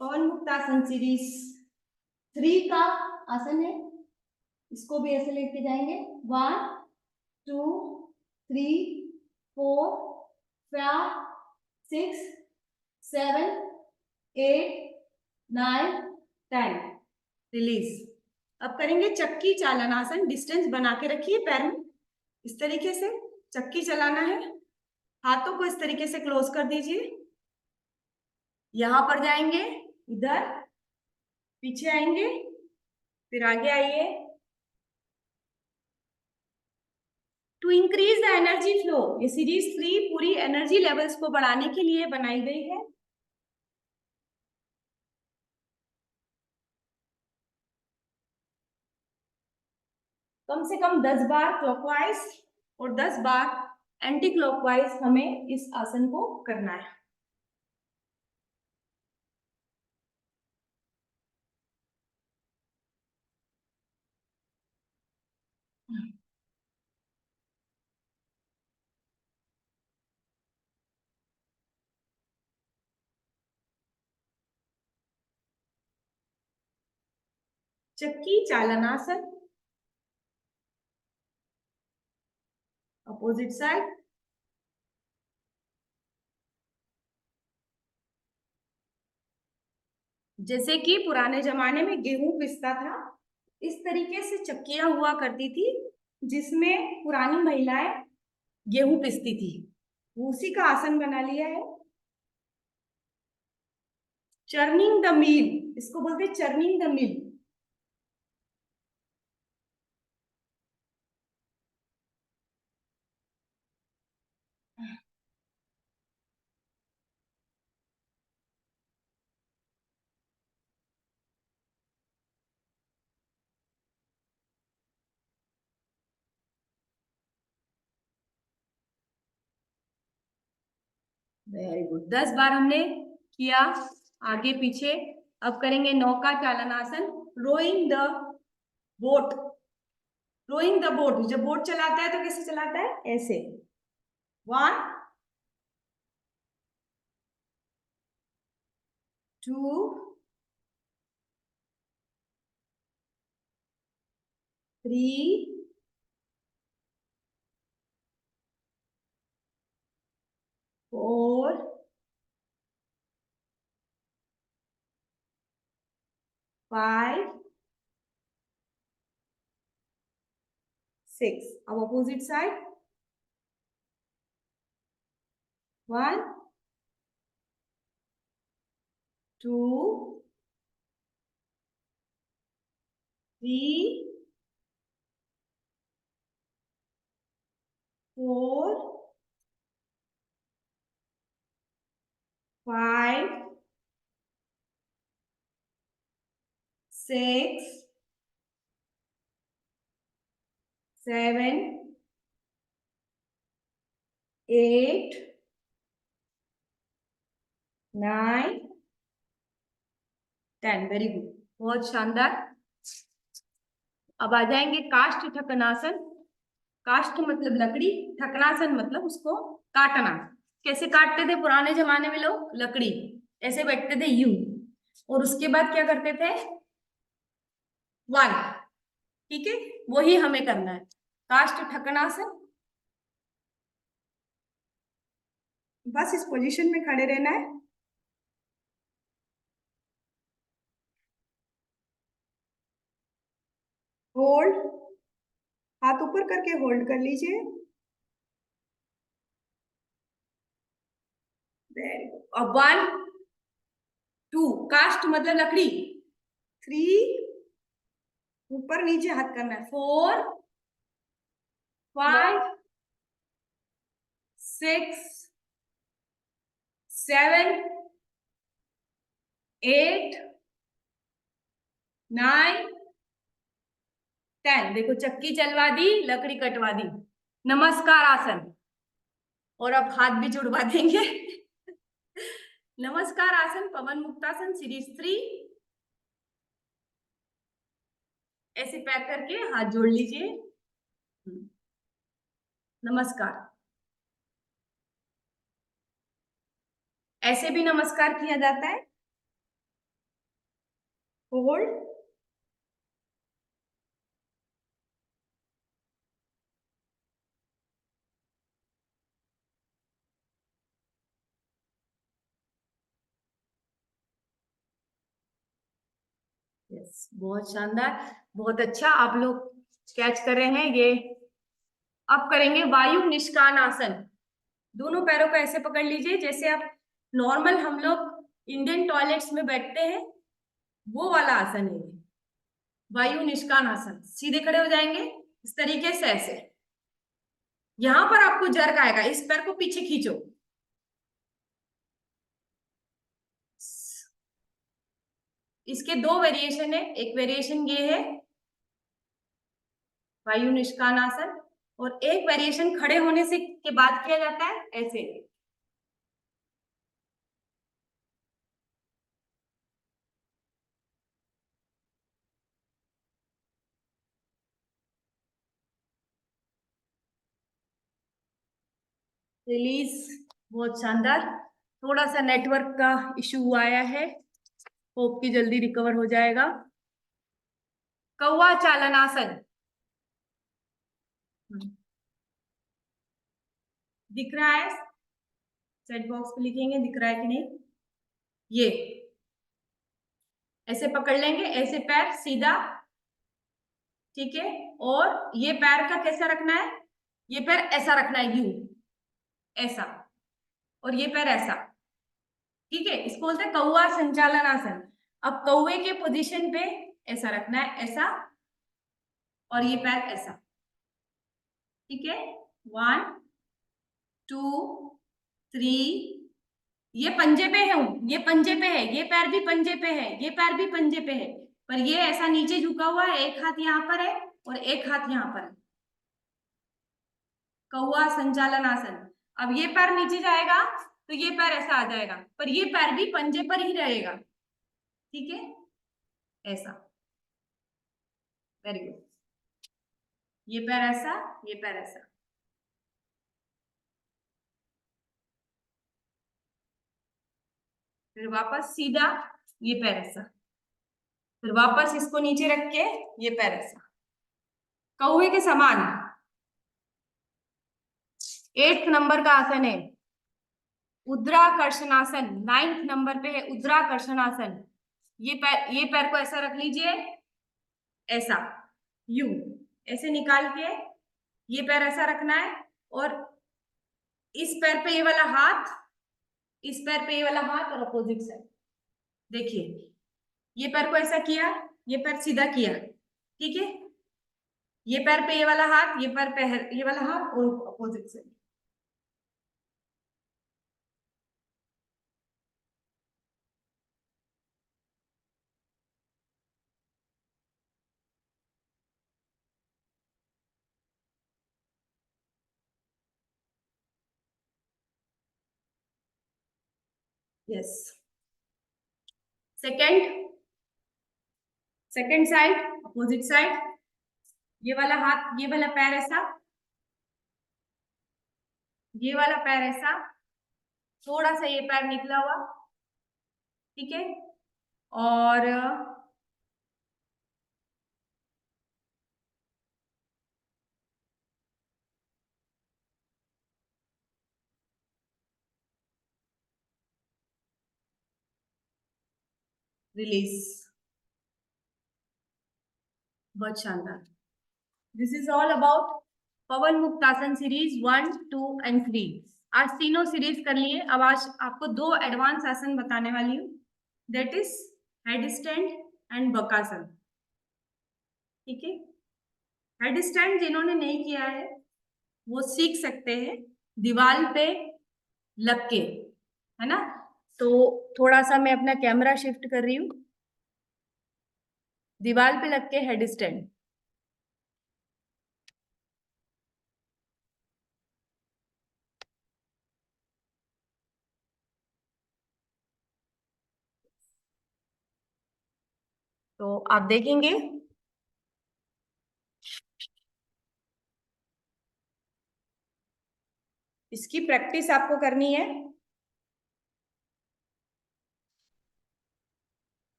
पवन मुक्तासन सीरीज 3 का आसन है। इसको भी ऐसे लेके जाएंगे। 1 2 3 4 5 6 7 8 9 10। रिलीज। अब करेंगे चक्की चालनासन। डिस्टेंस बना के रखिए पैर में, इस तरीके से चक्की चलाना है। हाथों को इस तरीके से क्लोज कर दीजिए। यहां पर जाएंगे, इधर, पीछे आएंगे, फिर आगे आइए। To increase the energy flow, ये सीरीज 3 पूरी एनर्जी लेवल्स को बढ़ाने के लिए बनाई गई है। कम से कम 10 बार क्लॉकवाइज और 10 बार एंटी क्लॉकवाइज हमें इस आसन को करना है। चक्की चालनासन, अपोजिट साइड। जैसे कि पुराने जमाने में गेहूं पिसता था, इस तरीके से चक्कियां हुआ करती थी जिसमें पुरानी महिलाएं गेहूं पीसती थी। उसी का आसन बना लिया है। चर्निंग द मिल, इसको बोलते हैं churning the mill. Very good, 10 बार हमने किया आगे पीछे। अब करेंगे नौका चालनासन, rowing the boat. Rowing the boat, जब बोट चलाता है तो कैसे चलाता है? ऐसे। 1 2 3 4 5 6। अब अपोजिट साइड। 1 2 3 4 5 6 7 8 9 10। वेरी गुड, बहुत शानदार। अब आ जाएंगे काष्ठ ठकनासन। काष्ठ मतलब लकड़ी, ठकनासन मतलब उसको काटना। कैसे काटते थे पुराने जमाने में लोग? लकड़ी, ऐसे बैठते थे यूं, और उसके बाद क्या करते थे? 1। ठीक है, वही हमें करना है। काष्ठ ठकनासन, बस इस पोजीशन में खड़े रहना है। होल्ड, हाथ ऊपर करके होल्ड कर लीजिए। Very good. अब 1 2, काष्ठ मतलब लकड़ी। 3, ऊपर नीचे हाथ करना है। 4 5 6 7 8 9 10। देखो, चक्की चलवा दी, लकड़ी कटवा दी। नमस्कार आसन। और अब हाथ भी जुड़वा देंगे। नमस्कार आसन, पवन मुक्तासन, सीरीज 3। ऐसे पैर करके हाथ जोड़ लीजिए। नमस्कार। ऐसे भी नमस्कार किया जाता है। होल्ड, यस, बहुत शानदार, बहुत अच्छा। आप लोग कैच कर रहे हैं ये। अब करेंगे वायु निष्कान आसन। दोनों पैरों को ऐसे पकड़ लीजिए जैसे आप नॉर्मल हम लोग इंडियन टॉयलेट्स में बैठते हैं, वो वाला आसन है। वायु निष्कान आसन, सीधे खड़े हो जाएंगे इस तरीके से, ऐसे। यहां पर आपको जर्क आएगा, इस पैर को पीछे खींचो। इसके 2 वेरिएशन है। एक वेरिएशन ये है वायु निष्कान आसन, और एक वेरिएशन खड़े होने से के बाद किया जाता है, ऐसे। रिलीज, बहुत शानदार। थोड़ा सा नेटवर्क का इशू आया है, होप कि जल्दी रिकवर हो जाएगा। कौवा चालनासन। दिख रहा है? चैट बॉक्स पे लिखेंगे दिख रहा है कि नहीं। ये ऐसे पकड़ लेंगे, ऐसे पैर सीधा, ठीक है। और ये पैर का कैसा रखना है, ये पैर ऐसा रखना है, यू ऐसा, और ये पैर ऐसा, ठीक है। इसको बोलते हैं कौवा संचालन आसन। अब कौवे के पोजीशन पे ऐसा रखना है, ऐसा, और ये पैर ऐसा, ठीक है। 1 2 3, ये पंजे पे है, ये पंजे पे है, ये पैर भी पंजे पे है, ये पैर भी पंजे पे है, पर ये ऐसा नीचे झुका हुआ है, एक हाथ यहाँ पर है और एक हाथ यहाँ पर है, कौवा संचालन आसन। अब ये पैर नीचे जाएगा तो ये पैर ऐसा आ जाएगा, पर ये पैर भी पंजे पर ही रहेगा, ठीक है, ऐसा। Very good. ये पैर ऐसा, ये पैर ऐसा, फिर वापस सीधा, ये पैर ऐसा, फिर वापस इसको नीचे रख के ये पैर ऐसा, कौवे के समान। 8 नंबर का आसन है उद्राकर्षणासन, 9 नंबर पे है उद्राकर्षणासन। ये पैर को ऐसा रख लीजिए, ऐसा, यू ऐसे निकाल के ये पैर ऐसा रखना है, और इस पैर पे ये वाला हाथ, इस पैर पे ये वाला हाथ, और अपोजिट साइड। देखिए, ये पैर को ऐसा किया, ये पैर सीधा किया, ठीक है। ये पैर पे ये वाला हाथ, ये पैर पे ये वाला हाथ, और opposite side. Yes. Second, second side, opposite side. ये वाला हाथ, ये वाला पैर ऐसा, ये वाला पैर ऐसा, थोड़ा सा ये पैर निकला हुआ, ठीक है। और रिलीज। बहुत शानदार। This is all about Pawan muktasana series 1 2 and 3। आज तीनों सीरीज कर लिए। अब आज आपको 2 एडवांस आसन बताने वाली हूँ, that is head stand and बकासन, ठीक है। हेड स्टैंड जिन्होंने नहीं किया है वो सीख सकते हैं दीवार पे लग के, है ना। तो थोड़ा सा मैं अपना कैमरा शिफ्ट कर रही हूँ, दीवार पे लग के हेड स्टैंड। तो आप देखेंगे इसकी प्रैक्टिस आपको करनी है।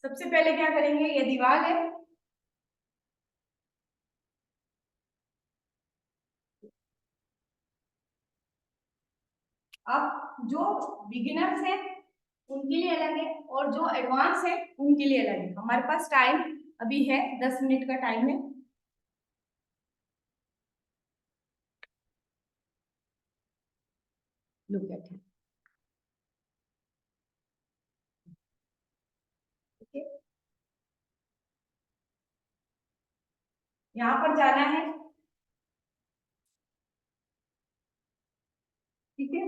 सबसे पहले क्या करेंगे, ये दीवार है, अब जो बिगिनर्स हैं उनके लिए अलग है, और जो एडवांस है उनके लिए अलग है। हमारे पास टाइम अभी है, 10 मिनट का टाइम है। लुक एट इट, ठीक है। यहाँ पर जाना है, ठीक है।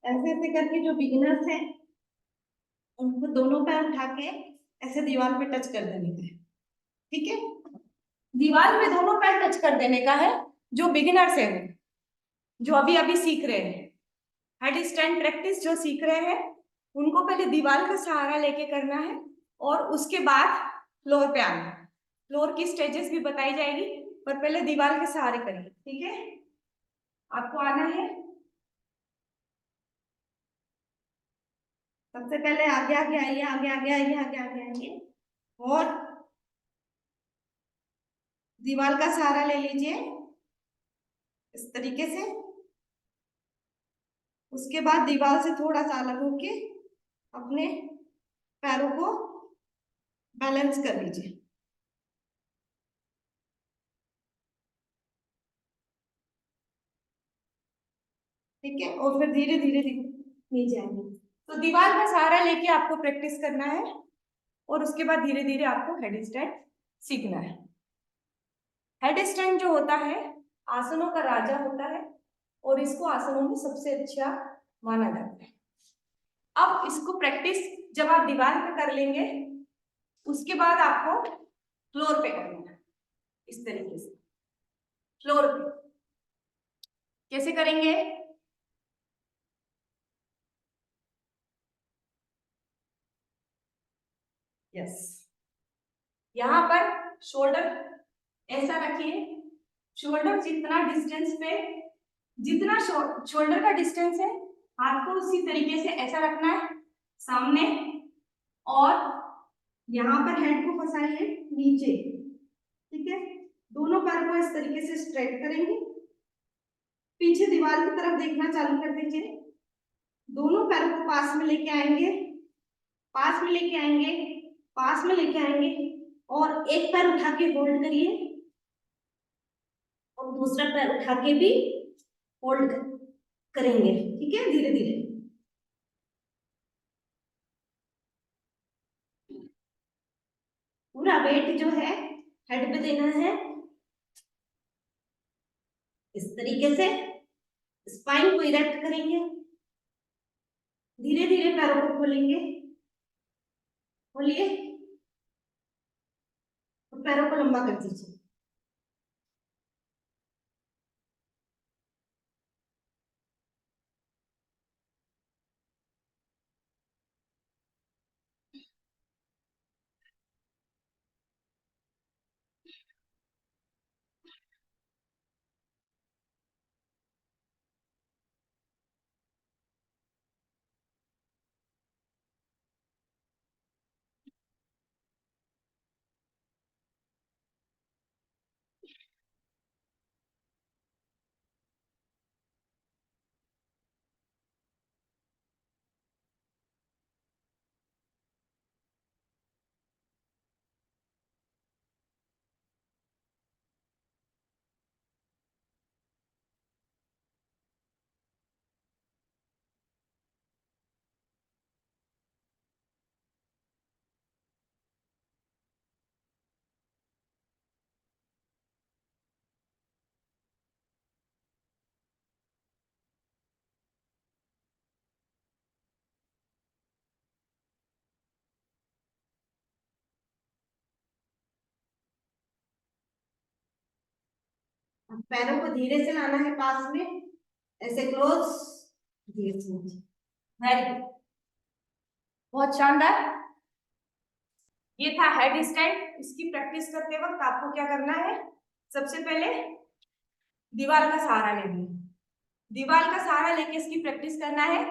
ऐसे ऐसे करके जो बिगिनर्स हैं उनको दोनों पैर उठा के ऐसे दीवार पे टच कर देने का है, ठीक है। दीवार पे दोनों पैर टच कर देने का है। जो बिगिनर्स है वो, जो अभी अभी सीख रहे हैं, हेड स्टैंड प्रैक्टिस जो सीख रहे हैं, उनको पहले दीवार का सहारा लेके करना है, और उसके बाद फ्लोर पे आना है। फ्लोर की स्टेजेस भी बताई जाएगी, पर पहले दीवार के सहारे करिए, ठीक है। आपको आना है, सबसे पहले आगे आगे आइए, आगे आगे आइए, आगे आगे आइए, और दीवार का सहारा ले लीजिए इस तरीके से। उसके बाद दीवार से थोड़ा सा अलग होके अपने पैरों को बैलेंस कर लीजिए। ठीक है, और फिर धीरे धीरे नीचे आएंगे। तो दीवार का सहारा लेके आपको प्रैक्टिस करना है और उसके बाद धीरे धीरे आपको हेड स्टैंड सीखना है। हेड स्टैंड जो होता है आसनों का राजा होता है और इसको आसनों में सबसे अच्छा माना जाता है। अब इसको प्रैक्टिस जब आप दीवार पे कर लेंगे उसके बाद आपको फ्लोर पे करना है। इस तरीके से फ्लोर पे कैसे करेंगे? यस, यहाँ पर शोल्डर ऐसा रखिए। शोल्डर जितना डिस्टेंस पे, जितना शोल्डर का डिस्टेंस है हाथ को उसी तरीके से ऐसा रखना है सामने, और यहाँ पर हेड को फंसाइए नीचे। ठीक है, दोनों पैर को इस तरीके से स्ट्रेट करेंगे, पीछे दीवार की तरफ देखना चालू कर दीजिए। दोनों पैरों को पास में लेके आएंगे, पास में लेके आएंगे, पास में लेके आएंगे, और एक पैर उठा के होल्ड करिए और दूसरा पैर उठा के भी होल्ड करेंगे। ठीक है, धीरे धीरे। पूरा वेट जो है हेड पे देना है इस तरीके से। स्पाइन को इरेक्ट करेंगे, धीरे धीरे पैरों को खोलेंगे, खोलिए और पैरों को लंबा कर दीजिए। पैरों को धीरे से लाना है पास में, ऐसे क्लोज, धीरे से। वेरी गुड, बहुत शानदार। ये था हेड स्टैंड। इसकी प्रैक्टिस करते वक्त आपको क्या करना है? सबसे पहले दीवार का सहारा लेना है, दीवार का सहारा लेके इसकी प्रैक्टिस करना है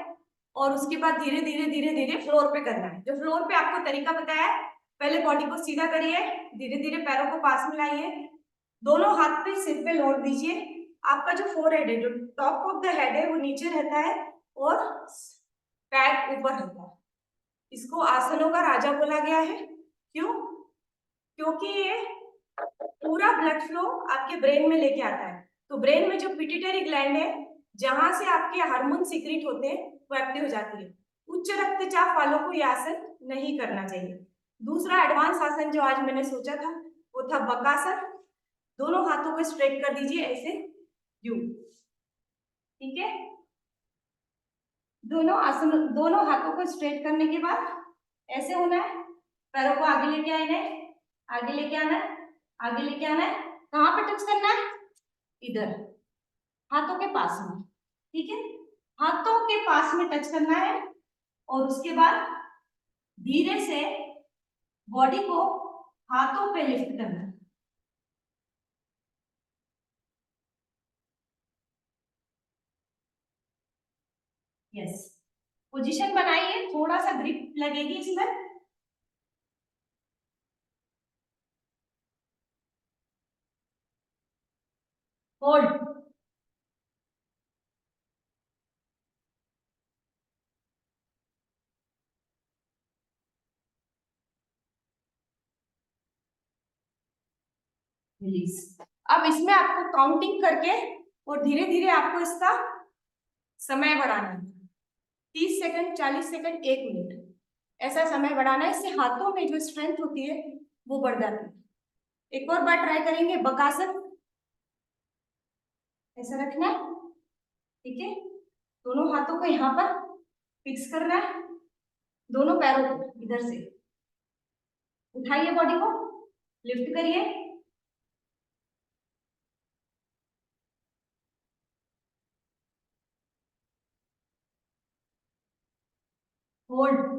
और उसके बाद धीरे धीरे धीरे धीरे फ्लोर पे करना है। जो फ्लोर पे आपको तरीका बताया है, पहले बॉडी को सीधा करिए, धीरे धीरे पैरों को पास में लाइए, दोनों हाथ पे सिर पे लोड दीजिए। आपका जो फोरहेड है, जो टॉप ऑफ द हेड है, वो नीचे रहता है और पैर ऊपर रहता है। इसको आसनों का राजा बोला गया है। क्यों? क्योंकि ये पूरा ब्लड फ्लो आपके ब्रेन में लेके आता है। तो ब्रेन में जो पिट्यूटरी ग्लैंड है, जहां से आपके हार्मोन सीक्रेट होते हैं, वो एक्टिव हो जाती है। उच्च रक्तचाप वालों को यह आसन नहीं करना चाहिए। दूसरा एडवांस आसन जो आज मैंने सोचा था वो था बकासन। दोनों हाथों को स्ट्रेट कर दीजिए ऐसे, यू। ठीक है, दोनों आसन, दोनों हाथों को स्ट्रेट करने के बाद ऐसे होना है, पैरों को आगे लेके आना है, आगे लेके आना है, आगे लेके आना है। कहाँ पे टच करना है? इधर, हाथों के पास में। ठीक है, हाथों के पास में टच करना है और उसके बाद धीरे से बॉडी को हाथों पे लिफ्ट करना है। यस, पोजीशन बनाइए, थोड़ा सा ग्रिप लगेगी इसमें। Hold, release. अब इसमें आपको काउंटिंग करके और धीरे धीरे आपको इसका समय बढ़ाना है। 30 सेकंड, 40 सेकंड, 1 मिनट, ऐसा समय बढ़ाना है। इससे हाथों में जो स्ट्रेंथ होती है वो बढ़ जाती है। एक और बार ट्राई करेंगे, बकासन। ऐसा रखना है, ठीक है। दोनों हाथों को यहाँ पर फिक्स करना है, दोनों पैरों को इधर से उठाइए, बॉडी को लिफ्ट करिए, होल्ड,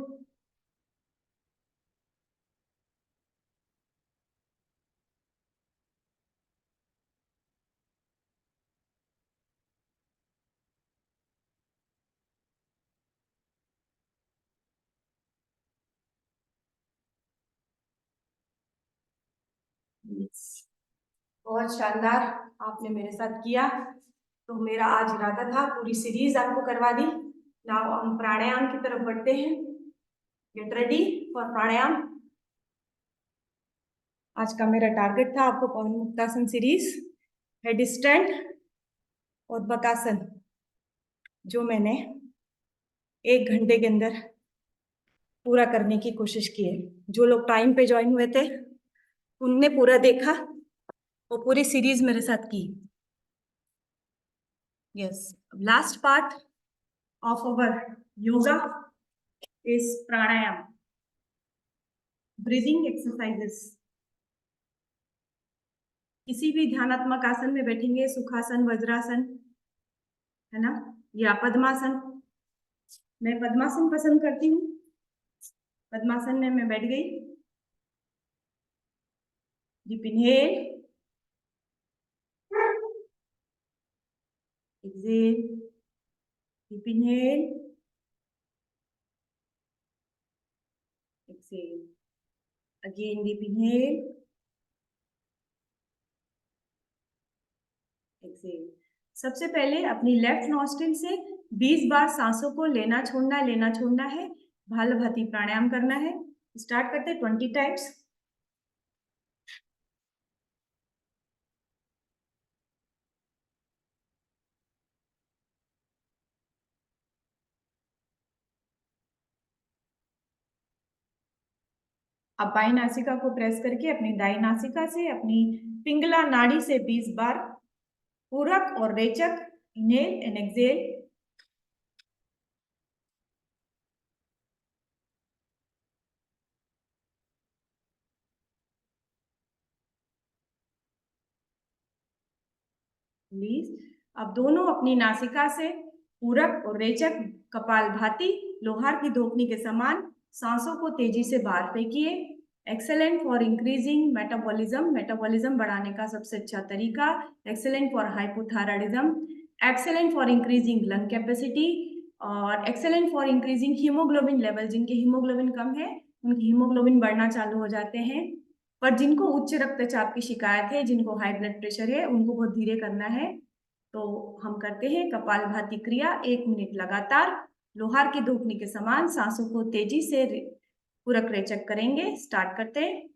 बहुत शानदार आपने मेरे साथ किया। तो मेरा आज इरादा था पूरी सीरीज आपको करवा दी। नाउ हम प्राणायाम की तरफ बढ़ते हैं। गेट रेडी फॉर प्राणायाम। आज का मेरा टारगेट था आपको पवन मुक्तासन सीरीज, हेड स्टैंड और बकासन, जो मैंने 1 घंटे के अंदर पूरा करने की कोशिश की है। जो लोग टाइम पे ज्वाइन हुए थे उनने पूरा देखा और पूरी सीरीज मेरे साथ की। Yes, last part of our yoga is pranayama, breathing exercises. किसी भी ध्यानात्मक आसन में बैठेंगे, सुखासन, वज्रासन, है ना, या पद्मासन। मैं पद्मासन पसंद करती हूँ। पद्मासन में मैं बैठ गई। Deep inhale, exhale, deep inhale, exhale, again deep inhale, exhale. सबसे पहले अपनी लेफ्ट नॉस्ट्रिल से 20 बार सांसों को लेना छोड़ना है। भालभाति प्राणायाम करना है। स्टार्ट करते 20 टाइम्स। अब बाई नासिका को प्रेस करके अपनी दाई नासिका से अपनी पिंगला नाड़ी से 20 बार पूरक और रेचक इनहेल एंड एक्सहेल। प्लीज अब दोनों अपनी नासिका से पूरक और रेचक कपालभाति लोहार की धोकनी के समान सांसों को तेजी से बाहर फेंकिए। Excellent for increasing metabolism, metabolism बढ़ाने का सबसे अच्छा तरीका। Excellent for hypothyroidism, excellent for increasing lung capacity, और excellent for increasing haemoglobin level. जिनके हीमोग्लोबिन कम है उनकी हीमोग्लोबिन बढ़ना चालू हो जाते हैं। पर जिनको उच्च रक्तचाप की शिकायत है, जिनको हाई ब्लड प्रेशर है, उनको बहुत धीरे करना है। तो हम करते हैं कपालभाति क्रिया 1 मिनट लगातार लोहार की धूपनी के समान सांसों को तेजी से पूरक रेचक करेंगे। स्टार्ट करते हैं।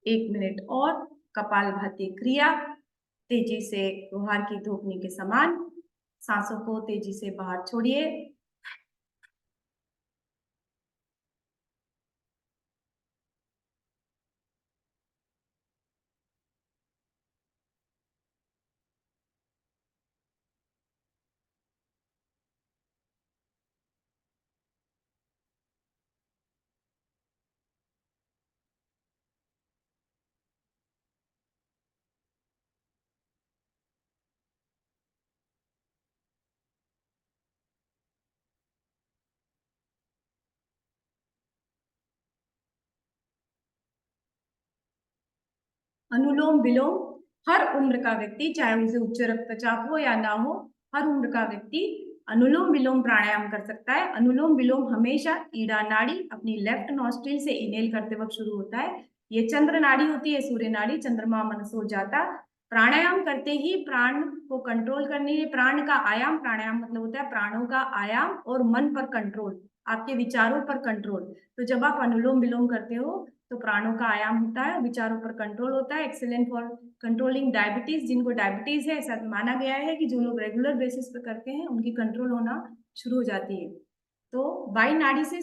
एक मिनट और कपालभाति क्रिया, तेजी से लोहार की धूपनी के समान सांसों को तेजी से बाहर छोड़िए। अनुलोम विलोम हर उम्र का व्यक्ति, चाहे उसे उच्च रक्तचाप हो या ना हो, हर उम्र का व्यक्ति अनुलोम विलोम प्राणायाम कर सकता है। अनुलोम विलोम हमेशा ईड़ा नाड़ी अपनी लेफ्ट नॉस्ट्रिल से इनहेल करते वक्त शुरू होता है। ये चंद्र नाड़ी होती है, सूर्य नाड़ी, चंद्रमा मनसो जाता। प्राणायाम करते ही प्राण को कंट्रोल करने के, प्राण का आयाम, प्राणायाम मतलब होता है प्राणों का आयाम और मन पर कंट्रोल, आपके विचारों पर कंट्रोल। तो जब आप अनुलोम विलोम करते हो तो प्राणों का आयाम होता है, विचारों पर कंट्रोल होता है। एक्सीलेंट फॉर कंट्रोलिंग डायबिटीज, जिनको डायबिटीज है ऐसा माना गया है कि जो लोग रेगुलर बेसिस पे करते हैं उनकी कंट्रोल होना शुरू हो जाती है। तो बाई नाड़ी से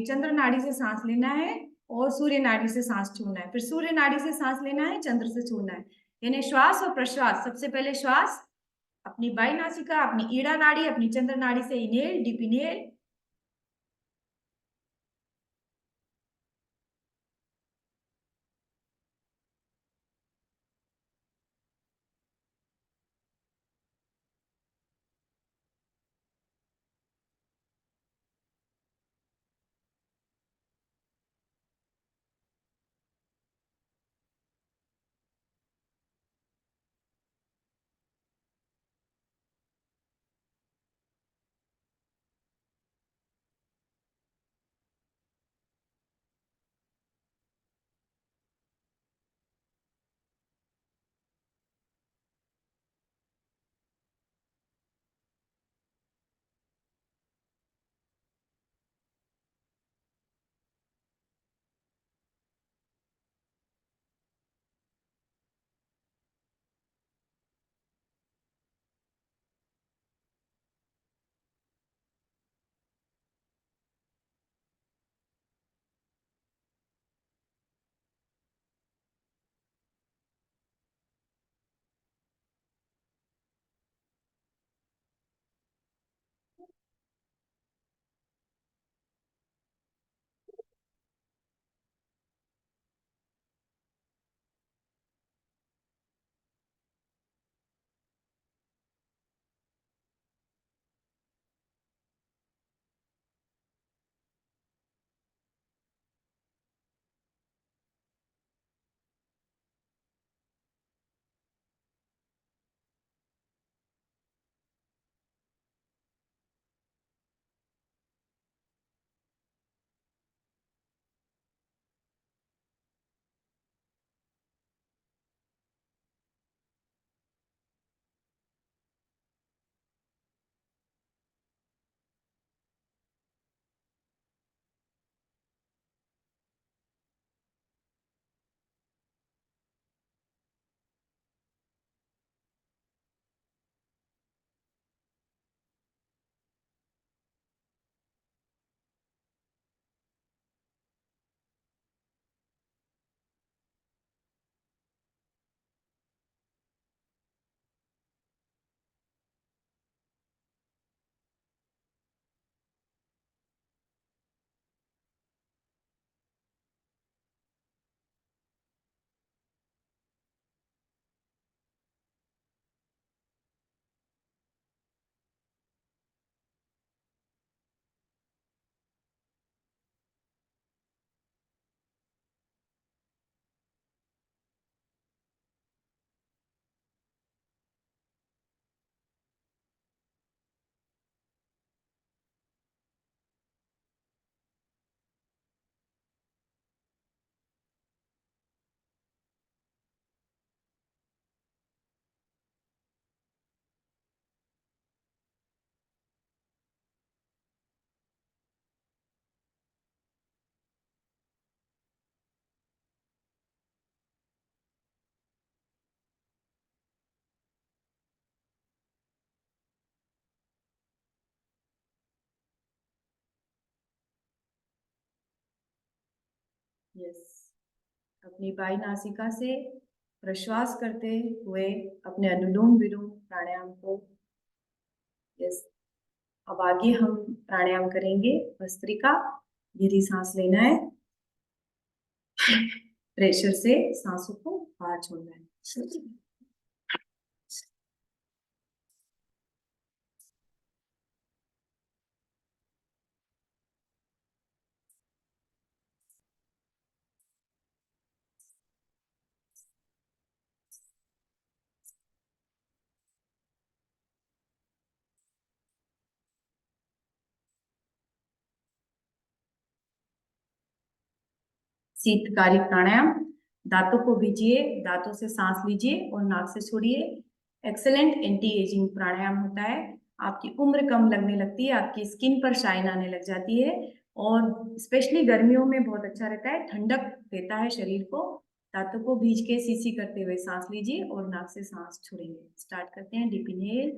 चंद्र नाड़ी से सांस लेना है और सूर्य नाड़ी से सांस छोड़ना है, फिर सूर्य नाड़ी से सांस लेना है, चंद्र से छोड़ना है। यानी श्वास और प्रश्वास, सबसे पहले श्वास अपनी बाई नासिका, अपनी ईड़ा नाड़ी, अपनी चंद्र नाड़ी से इनहेल, डीप इनहेल, यस, अपनी बाई नासिका से प्रश्वास करते हुए अपने अनुलोम विलोम प्राणायाम को, यस, अब आगे हम प्राणायाम करेंगे भस्त्रिका। धीरे सांस लेना है, प्रेशर से सांसों को बाहर छोड़ना है। शीतकारी प्राणायाम। दांतों को भीजिए, दांतों से सांस लीजिए और नाक से छोड़िए। एक्सेलेंट एंटी एजिंग प्राणायाम होता है। आपकी उम्र कम लगने लगती है, आपकी स्किन पर शाइन आने लग जाती है और स्पेशली गर्मियों में बहुत अच्छा रहता है, ठंडक देता है शरीर को। दांतों को भीज के सीसी करते हुए सांस लीजिए और नाक से सांस छोड़ेंगे। स्टार्ट करते हैं। डीप इनहेल,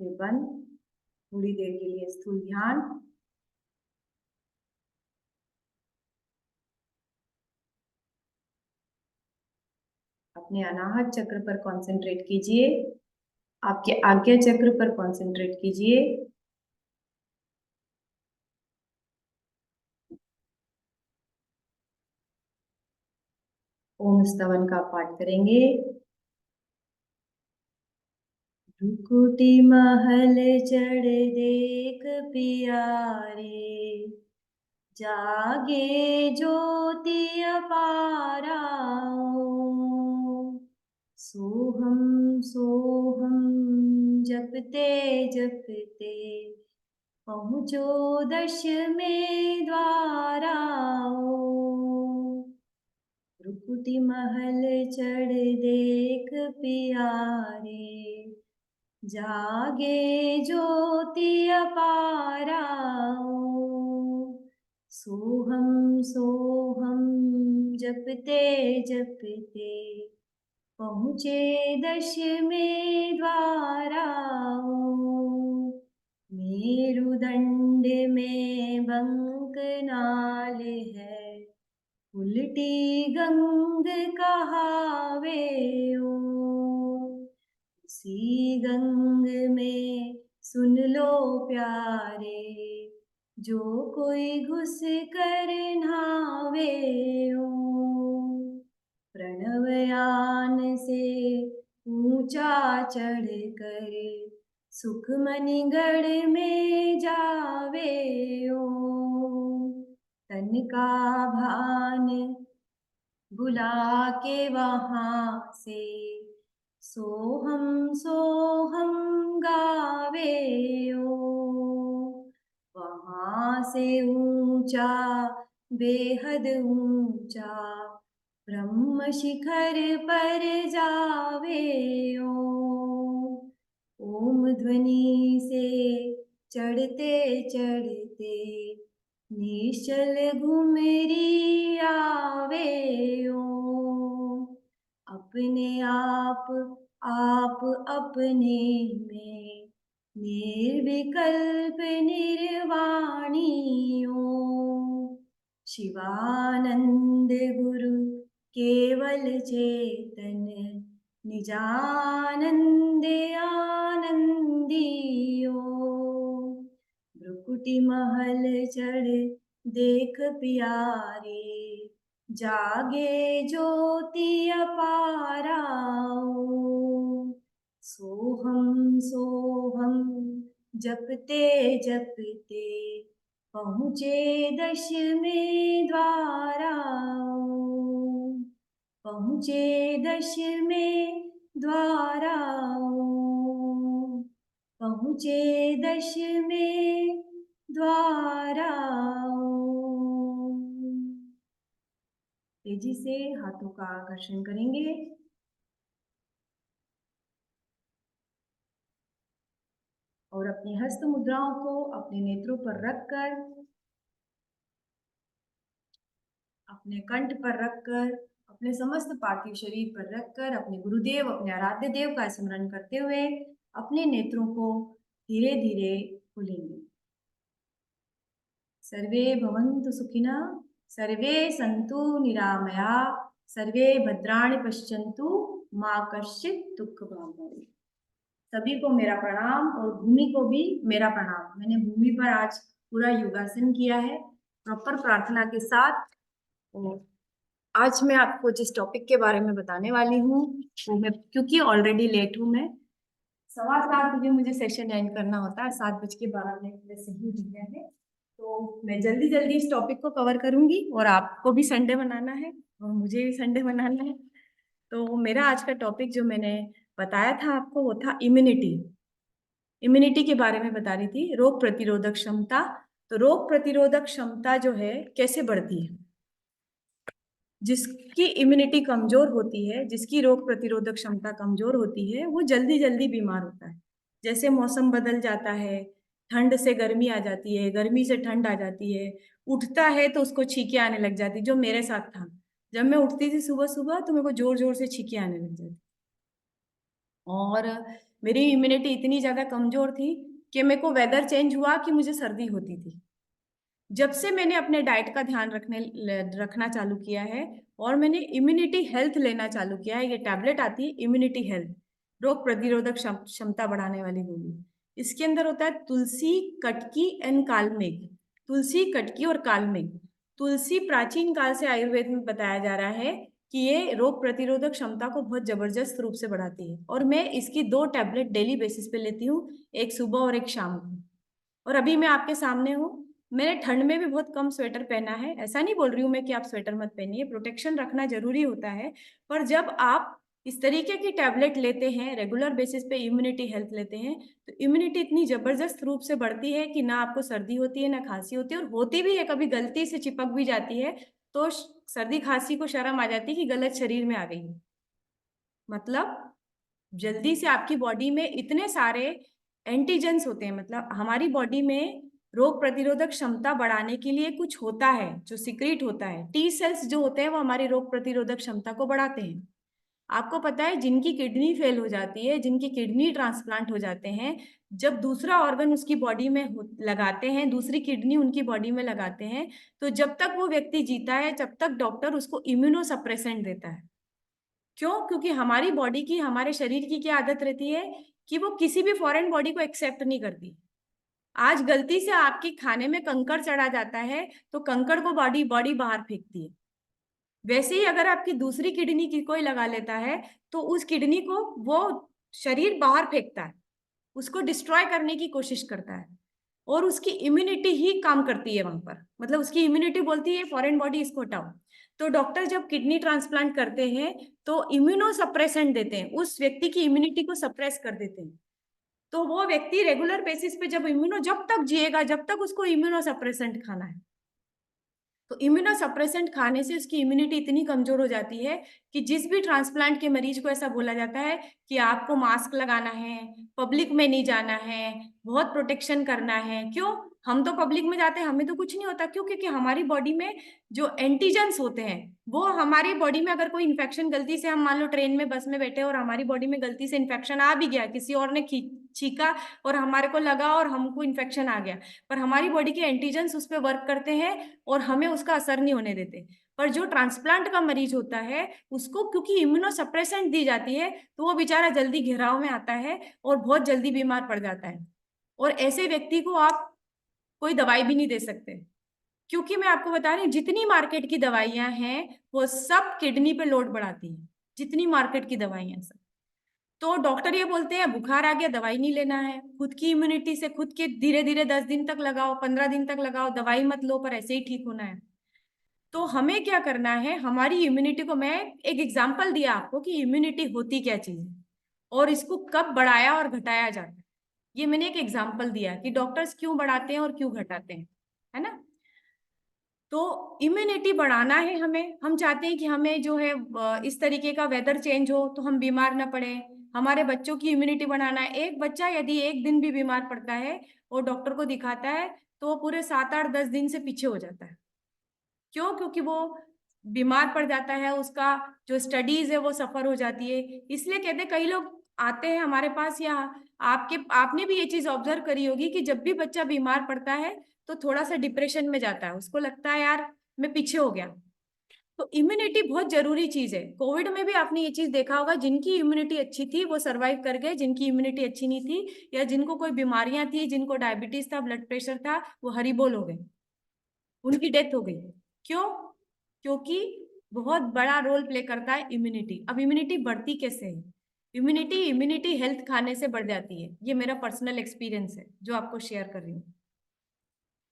1, थोड़ी देर के लिए स्थूल ध्यान। अपने अनाहत चक्र पर कंसंट्रेट कीजिए, आपके आज्ञा चक्र पर कंसंट्रेट कीजिए। ओम स्तवन का पाठ करेंगे। भ्रुकुटी महल चढ़ देख पियारे, जागे ज्योति अपाराओ। सोहम सोहम जपते जपते पहुँचो दशमें द्वाराओ। भ्रुकुटी महल चढ़ देख पियारे, जागे ज्योति अपाराओ। सोहम सोहम जपते जपते पहुँचे दशमें द्वाराओ। मेरुदंड में बंक नाल है, उल्टी गंग कहावे ओ। उसी गंग में सुन लो प्यारे, जो कोई घुस कर नहावे ओ। प्रणवयान से ऊंचा चढ़ कर सुखमणिगढ़ में जावे ओ। तन का भान बुला के वहां से सोहम गावे ओ। वहां से ऊंचा, बेहद ऊंचा ब्रह्म शिखर पर जावे ओ। ओम ध्वनि से चढ़ते चढ़ते निश्चल घुमरी आवे ओ। अपने आप अपने में निर्विकल्प निर्वाणी ओ। शिवानंद गुरु केवल चेतन, निजानंद आनंदी ओ। भ्रुकुटी महल चढ़ देख प्यारे, जागे ज्योति अपाराओ। सोहम सोहम जपते जपते पहुँचे दशमें द्वाराओ। पहुँचे दशमें द्वाराओ। पहुँचे दशमें द्वाराओ। तेजी से हाथों का आकर्षण करेंगे और अपनी हस्त मुद्राओं को अपने नेत्रों पर रखकर, अपने कंठ पर रखकर, अपने समस्त पार्थिव शरीर पर रखकर, अपने गुरुदेव, अपने आराध्य देव का स्मरण करते हुए अपने नेत्रों को धीरे धीरे खोलेंगे। सर्वे भवन्तु सुखिनः, सर्वे सन्तु निरामया, सर्वे भद्राणि पश्यन्तु, मा कश्चित् दुःखभाग् भवेत्। सभी को मेरा प्रणाम और भूमि को भी मेरा प्रणाम। मैंने भूमि पर आज पूरा योगासन किया है प्रॉपर प्रार्थना के साथ। और आज मैं आपको जिस टॉपिक के बारे में बताने वाली हूँ वो मैं, क्योंकि ऑलरेडी लेट हूँ, मैं 7:15 बजे मुझे सेशन एंड करना होता है, 7:12 वैसे ही हो गया है, तो मैं जल्दी जल्दी इस टॉपिक को कवर करूंगी। और आपको भी संडे बनाना है और मुझे भी संडे बनाना है। तो मेरा आज का टॉपिक जो मैंने बताया था आपको वो था इम्यूनिटी। इम्यूनिटी के बारे में बता रही थी, रोग प्रतिरोधक क्षमता। तो रोग प्रतिरोधक क्षमता जो है कैसे बढ़ती है? जिसकी इम्यूनिटी कमजोर होती है, जिसकी रोग प्रतिरोधक क्षमता कमजोर होती है, वो जल्दी जल्दी बीमार होता है। जैसे मौसम बदल जाता है, ठंड से गर्मी आ जाती है, गर्मी से ठंड आ जाती है, उठता है तो उसको छींके आने लग जाती, जो मेरे साथ था। जब मैं उठती थी सुबह सुबह तो मेरे को जोर जोर से छींके आने लग जाती। और मेरी इम्यूनिटी इतनी ज्यादा कमजोर थी कि मेरे को वेदर चेंज हुआ कि मुझे सर्दी होती थी। जब से मैंने अपने डाइट का ध्यान रखना चालू किया है और मैंने इम्यूनिटी हेल्थ लेना चालू किया है, ये टैबलेट आती है इम्यूनिटी हेल्थ, रोग प्रतिरोधक क्षमता बढ़ाने वाली गोली। इसके अंदर होता है तुलसी, कटकी एंड कालमेघ। तुलसी, कटकी और कालमेघ। तुलसी प्राचीन काल से आयुर्वेद में बताया जा रहा है कि ये रोग प्रतिरोधक क्षमता को बहुत जबरदस्त रूप से बढ़ाती है। और मैं इसकी 2 टैबलेट डेली बेसिस पे लेती हूँ, एक सुबह और एक शाम को। और अभी मैं आपके सामने हूँ। मैंने ठंड में भी बहुत कम स्वेटर पहना है। ऐसा नहीं बोल रही हूँ मैं कि आप स्वेटर मत पहनिए, प्रोटेक्शन रखना जरूरी होता है। पर जब आप इस तरीके की टैबलेट लेते हैं, रेगुलर बेसिस पे इम्यूनिटी हेल्थ लेते हैं, तो इम्यूनिटी इतनी जबरदस्त रूप से बढ़ती है कि ना आपको सर्दी होती है ना खांसी होती है। और होती भी है, कभी गलती से चिपक भी जाती है तो सर्दी खांसी को शर्म आ जाती है कि गलत शरीर में आ गई। मतलब जल्दी से आपकी बॉडी में इतने सारे एंटीजेंस होते हैं, मतलब हमारी बॉडी में रोग प्रतिरोधक क्षमता बढ़ाने के लिए कुछ होता है जो सिक्रीट होता है। टी सेल्स जो होते हैं वो हमारी रोग प्रतिरोधक क्षमता को बढ़ाते हैं। आपको पता है जिनकी किडनी फेल हो जाती है, जिनकी किडनी ट्रांसप्लांट हो जाते हैं, जब दूसरा ऑर्गन उसकी बॉडी में लगाते हैं, दूसरी किडनी उनकी बॉडी में लगाते हैं, तो जब तक वो व्यक्ति जीता है जब तक डॉक्टर उसको इम्यूनो सप्रेसेंट देता है। क्यों? क्योंकि हमारी बॉडी की, हमारे शरीर की क्या आदत रहती है कि वो किसी भी फॉरेन बॉडी को एक्सेप्ट नहीं करती। आज गलती से आपके खाने में कंकड़ चढ़ा जाता है तो कंकड़ को बॉडी बॉडी बाहर फेंकती है। वैसे ही अगर आपकी दूसरी किडनी की कोई लगा लेता है तो उस किडनी को वो शरीर बाहर फेंकता है, उसको डिस्ट्रॉय करने की कोशिश करता है। और उसकी इम्यूनिटी ही काम करती है वहां पर, मतलब उसकी इम्यूनिटी बोलती है फॉरेन बॉडी इसको हटाओ। तो डॉक्टर जब किडनी ट्रांसप्लांट करते हैं तो इम्यूनो सप्रेसेंट देते हैं, उस व्यक्ति की इम्यूनिटी को सप्रेस कर देते हैं। तो वो व्यक्ति रेगुलर बेसिस पे जब तक जिएगा जब तक उसको इम्यूनो सप्रेसेंट खाना है। तो इम्यूनो सप्रेसेंट खाने से उसकी इम्यूनिटी इतनी कमजोर हो जाती है कि जिस भी ट्रांसप्लांट के मरीज को ऐसा बोला जाता है कि आपको मास्क लगाना है, पब्लिक में नहीं जाना है, बहुत प्रोटेक्शन करना है। क्यों? हम तो पब्लिक में जाते हैं, हमें तो कुछ नहीं होता। क्यों? क्योंकि हमारी बॉडी में जो एंटीजेंस होते हैं वो हमारी बॉडी में, अगर कोई इन्फेक्शन गलती से, हम मान लो ट्रेन में बस में बैठे और हमारी बॉडी में गलती से इन्फेक्शन आ भी गया, किसी और ने छींका और हमारे को लगा और हमको इन्फेक्शन आ गया, पर हमारी बॉडी के एंटीजेंस उस पर वर्क करते हैं और हमें उसका असर नहीं होने देते। पर जो ट्रांसप्लांट का मरीज होता है उसको क्योंकि इम्यूनो सप्रेसेंट दी जाती है तो वो बेचारा जल्दी घेराव में आता है और बहुत जल्दी बीमार पड़ जाता है। और ऐसे व्यक्ति को आप कोई दवाई भी नहीं दे सकते, क्योंकि मैं आपको बता रही हूँ जितनी मार्केट की दवाइयां हैं वो सब किडनी पे लोड बढ़ाती हैं। जितनी मार्केट की दवाइयां सब, तो डॉक्टर ये बोलते हैं बुखार आ गया दवाई नहीं लेना है, खुद की इम्यूनिटी से खुद के धीरे धीरे 10 दिन तक लगाओ, 15 दिन तक लगाओ, दवाई मत लो, पर ऐसे ही ठीक होना है। तो हमें क्या करना है, हमारी इम्यूनिटी को, मैं एक एग्जांपल दिया आपको कि इम्यूनिटी होती क्या चीज है और इसको कब बढ़ाया और घटाया जाता है। ये मैंने एक एग्जांपल दिया कि डॉक्टर्स क्यों बढ़ाते हैं और क्यों घटाते हैं, है ना। तो इम्यूनिटी बढ़ाना है हमें, हम चाहते हैं कि हमें जो है इस तरीके का वेदर चेंज हो तो हम बीमार ना पड़े। हमारे बच्चों की इम्यूनिटी बढ़ाना है। एक बच्चा यदि एक दिन भी बीमार पड़ता है और डॉक्टर को दिखाता है तो वो पूरे 7 8 10 दिन से पीछे हो जाता है। क्यों? क्योंकि वो बीमार पड़ जाता है, उसका जो स्टडीज है वो सफर हो जाती है। इसलिए कहते हैं कई लोग आते हैं हमारे पास, या आपने भी ये चीज ऑब्जर्व करी होगी कि जब भी बच्चा बीमार पड़ता है तो थोड़ा सा डिप्रेशन में जाता है, उसको लगता है यार मैं पीछे हो गया। तो इम्यूनिटी बहुत जरूरी चीज है। कोविड में भी आपने ये चीज देखा होगा, जिनकी इम्यूनिटी अच्छी थी वो सरवाइव कर गए, जिनकी इम्यूनिटी अच्छी नहीं थी या जिनको कोई बीमारियां थी, जिनको डायबिटीज था, ब्लड प्रेशर था, वो हरिबोल हो गए, उनकी डेथ हो गई। क्यों? क्योंकि बहुत बड़ा रोल प्ले करता है इम्यूनिटी। अब इम्यूनिटी बढ़ती कैसे है? इम्यूनिटी हेल्थ खाने से बढ़ जाती है। ये मेरा पर्सनल एक्सपीरियंस है जो आपको शेयर कर रही हूँ।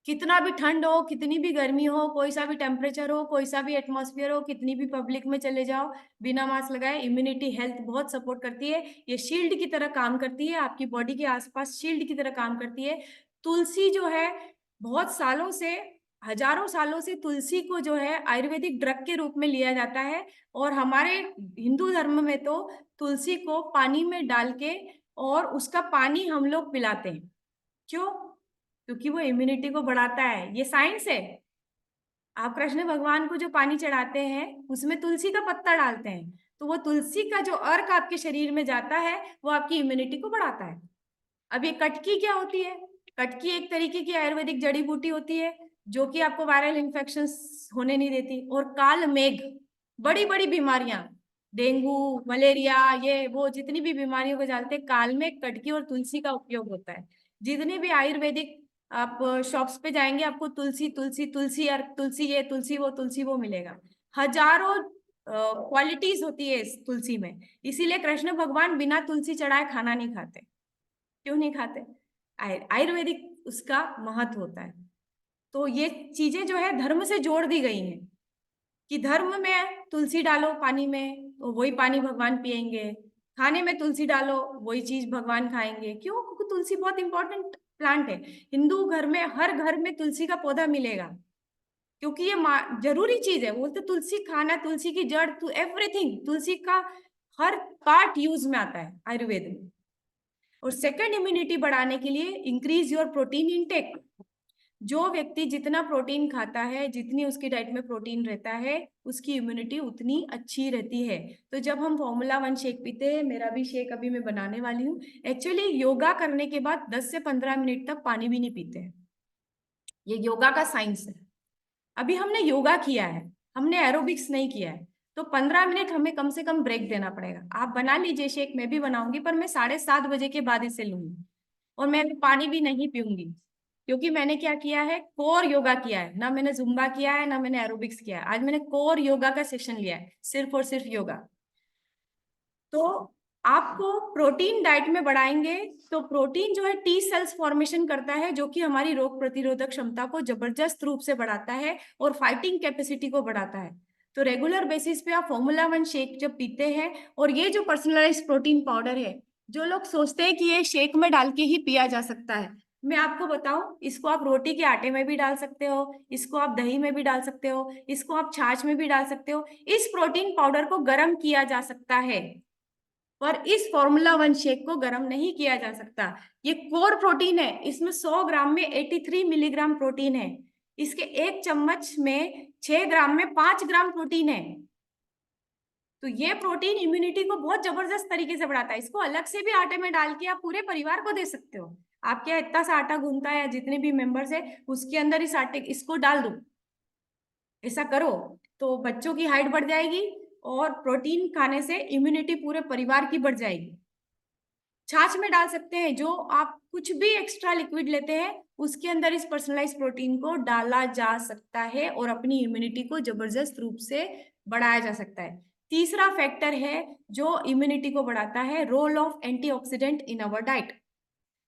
कितना भी ठंड हो, कितनी भी गर्मी हो, कोई सा भी टेम्परेचर हो, कोई सा भी एटमॉस्फेयर हो, कितनी भी पब्लिक में चले जाओ, बिना मास्क लगाए इम्यूनिटी हेल्थ बहुत सपोर्ट करती है। ये शील्ड की तरह काम करती है, आपकी बॉडी के आसपास शील्ड की तरह काम करती है। तुलसी जो है, बहुत सालों से, हजारों सालों से तुलसी को जो है आयुर्वेदिक ड्रग के रूप में लिया जाता है। और हमारे हिंदू धर्म में तो तुलसी को पानी में डाल के और उसका पानी हम लोग पिलाते हैं। क्यों? क्योंकि वो इम्यूनिटी को बढ़ाता है, ये साइंस है। आप कृष्ण भगवान को जो पानी चढ़ाते हैं उसमें तुलसी का पत्ता डालते हैं, तो वो तुलसी का जो अर्क आपके शरीर में जाता है वो आपकी इम्यूनिटी को बढ़ाता है। अब ये कटकी क्या होती है? कटकी एक तरीके की आयुर्वेदिक जड़ी बूटी होती है जो कि आपको वायरल इन्फेक्शन होने नहीं देती। और काल मेघ, बड़ी बड़ी बीमारियां, डेंगू, मलेरिया, ये वो जितनी भी बीमारियों को जानते हैं, काल मेघ, कटकी और तुलसी का उपयोग होता है। जितने भी आयुर्वेदिक आप शॉप्स पे जाएंगे आपको तुलसी तुलसी तुलसी और तुलसी ये तुलसी वो मिलेगा। हजारों क्वालिटीज होती है इस तुलसी में। इसीलिए कृष्ण भगवान बिना तुलसी चढ़ाए खाना नहीं खाते। क्यों नहीं खाते? आयुर्वेदिक उसका महत्व होता है। तो ये चीजें जो है धर्म से जोड़ दी गई हैं कि धर्म में तुलसी डालो पानी में तो वही पानी भगवान पियेंगे, खाने में तुलसी डालो वही चीज भगवान खाएंगे। क्यों? क्योंकि तुलसी बहुत इंपॉर्टेंट प्लांट है। हिंदू घर में हर घर में तुलसी का पौधा मिलेगा, क्योंकि ये जरूरी चीज है। बोलते तुलसी खाना, तुलसी की जड़, टू एवरीथिंग, तुलसी का हर पार्ट यूज में आता है आयुर्वेद में। और सेकंड, इम्यूनिटी बढ़ाने के लिए इंक्रीज योर प्रोटीन इनटेक। जो व्यक्ति जितना प्रोटीन खाता है, जितनी उसकी डाइट में प्रोटीन रहता है, उसकी इम्यूनिटी उतनी अच्छी रहती है। तो जब हम फॉर्मूला 1 शेक पीते हैं, मेरा भी शेक अभी मैं बनाने वाली हूँ, एक्चुअली योगा करने के बाद 10 से 15 मिनट तक पानी भी नहीं पीते हैं। ये योगा का साइंस है। अभी हमने योगा किया है, हमने एरोबिक्स नहीं किया है, तो 15 मिनट हमें कम से कम ब्रेक देना पड़ेगा। आप बना लीजिए शेक, मैं भी बनाऊंगी, पर मैं 7:30 बजे के बाद इसे लूंगी। और मैं पानी भी नहीं पीऊंगी, क्योंकि मैंने क्या किया है, कोर योगा किया है। ना मैंने जुम्बा किया है, ना मैंने एरोबिक्स किया है। आज मैंने कोर योगा का सेशन लिया है, सिर्फ और सिर्फ योगा। तो आपको प्रोटीन डाइट में बढ़ाएंगे तो प्रोटीन जो है टी सेल्स फॉर्मेशन करता है, जो कि हमारी रोग प्रतिरोधक क्षमता को जबरदस्त रूप से बढ़ाता है और फाइटिंग कैपेसिटी को बढ़ाता है। तो रेगुलर बेसिस पे आप फॉर्मूला 1 शेक जब पीते हैं, और ये जो पर्सनलाइज प्रोटीन पाउडर है, जो लोग सोचते हैं कि ये शेक में डाल के ही पिया जा सकता है, मैं आपको बताऊं, इसको आप रोटी के आटे में भी डाल सकते हो, इसको आप दही में भी डाल सकते हो, इसको आप छाछ में भी डाल सकते हो। इस प्रोटीन पाउडर को गर्म किया जा सकता है, पर इस फॉर्मूला 1 शेक को गर्म नहीं किया जा सकता। ये कोर प्रोटीन है, इसमें 100 ग्राम में 83 मिलीग्राम प्रोटीन है। इसके 1 चम्मच में 6 ग्राम में 5 ग्राम प्रोटीन है। तो ये प्रोटीन इम्यूनिटी को बहुत जबरदस्त तरीके से बढ़ाता है। इसको अलग से भी आटे में डाल के आप पूरे परिवार को दे सकते हो। आपके यहाँ इतना सा आटा गूंथता है, जितने भी मेंबर्स है उसके अंदर इस आटे इसको डाल दो, ऐसा करो तो बच्चों की हाइट बढ़ जाएगी और प्रोटीन खाने से इम्यूनिटी पूरे परिवार की बढ़ जाएगी। छाछ में डाल सकते हैं, जो आप कुछ भी एक्स्ट्रा लिक्विड लेते हैं उसके अंदर इस पर्सनलाइज प्रोटीन को डाला जा सकता है और अपनी इम्यूनिटी को जबरदस्त रूप से बढ़ाया जा सकता है। तीसरा फैक्टर है जो इम्यूनिटी को बढ़ाता है, role of antioxidant in our diet.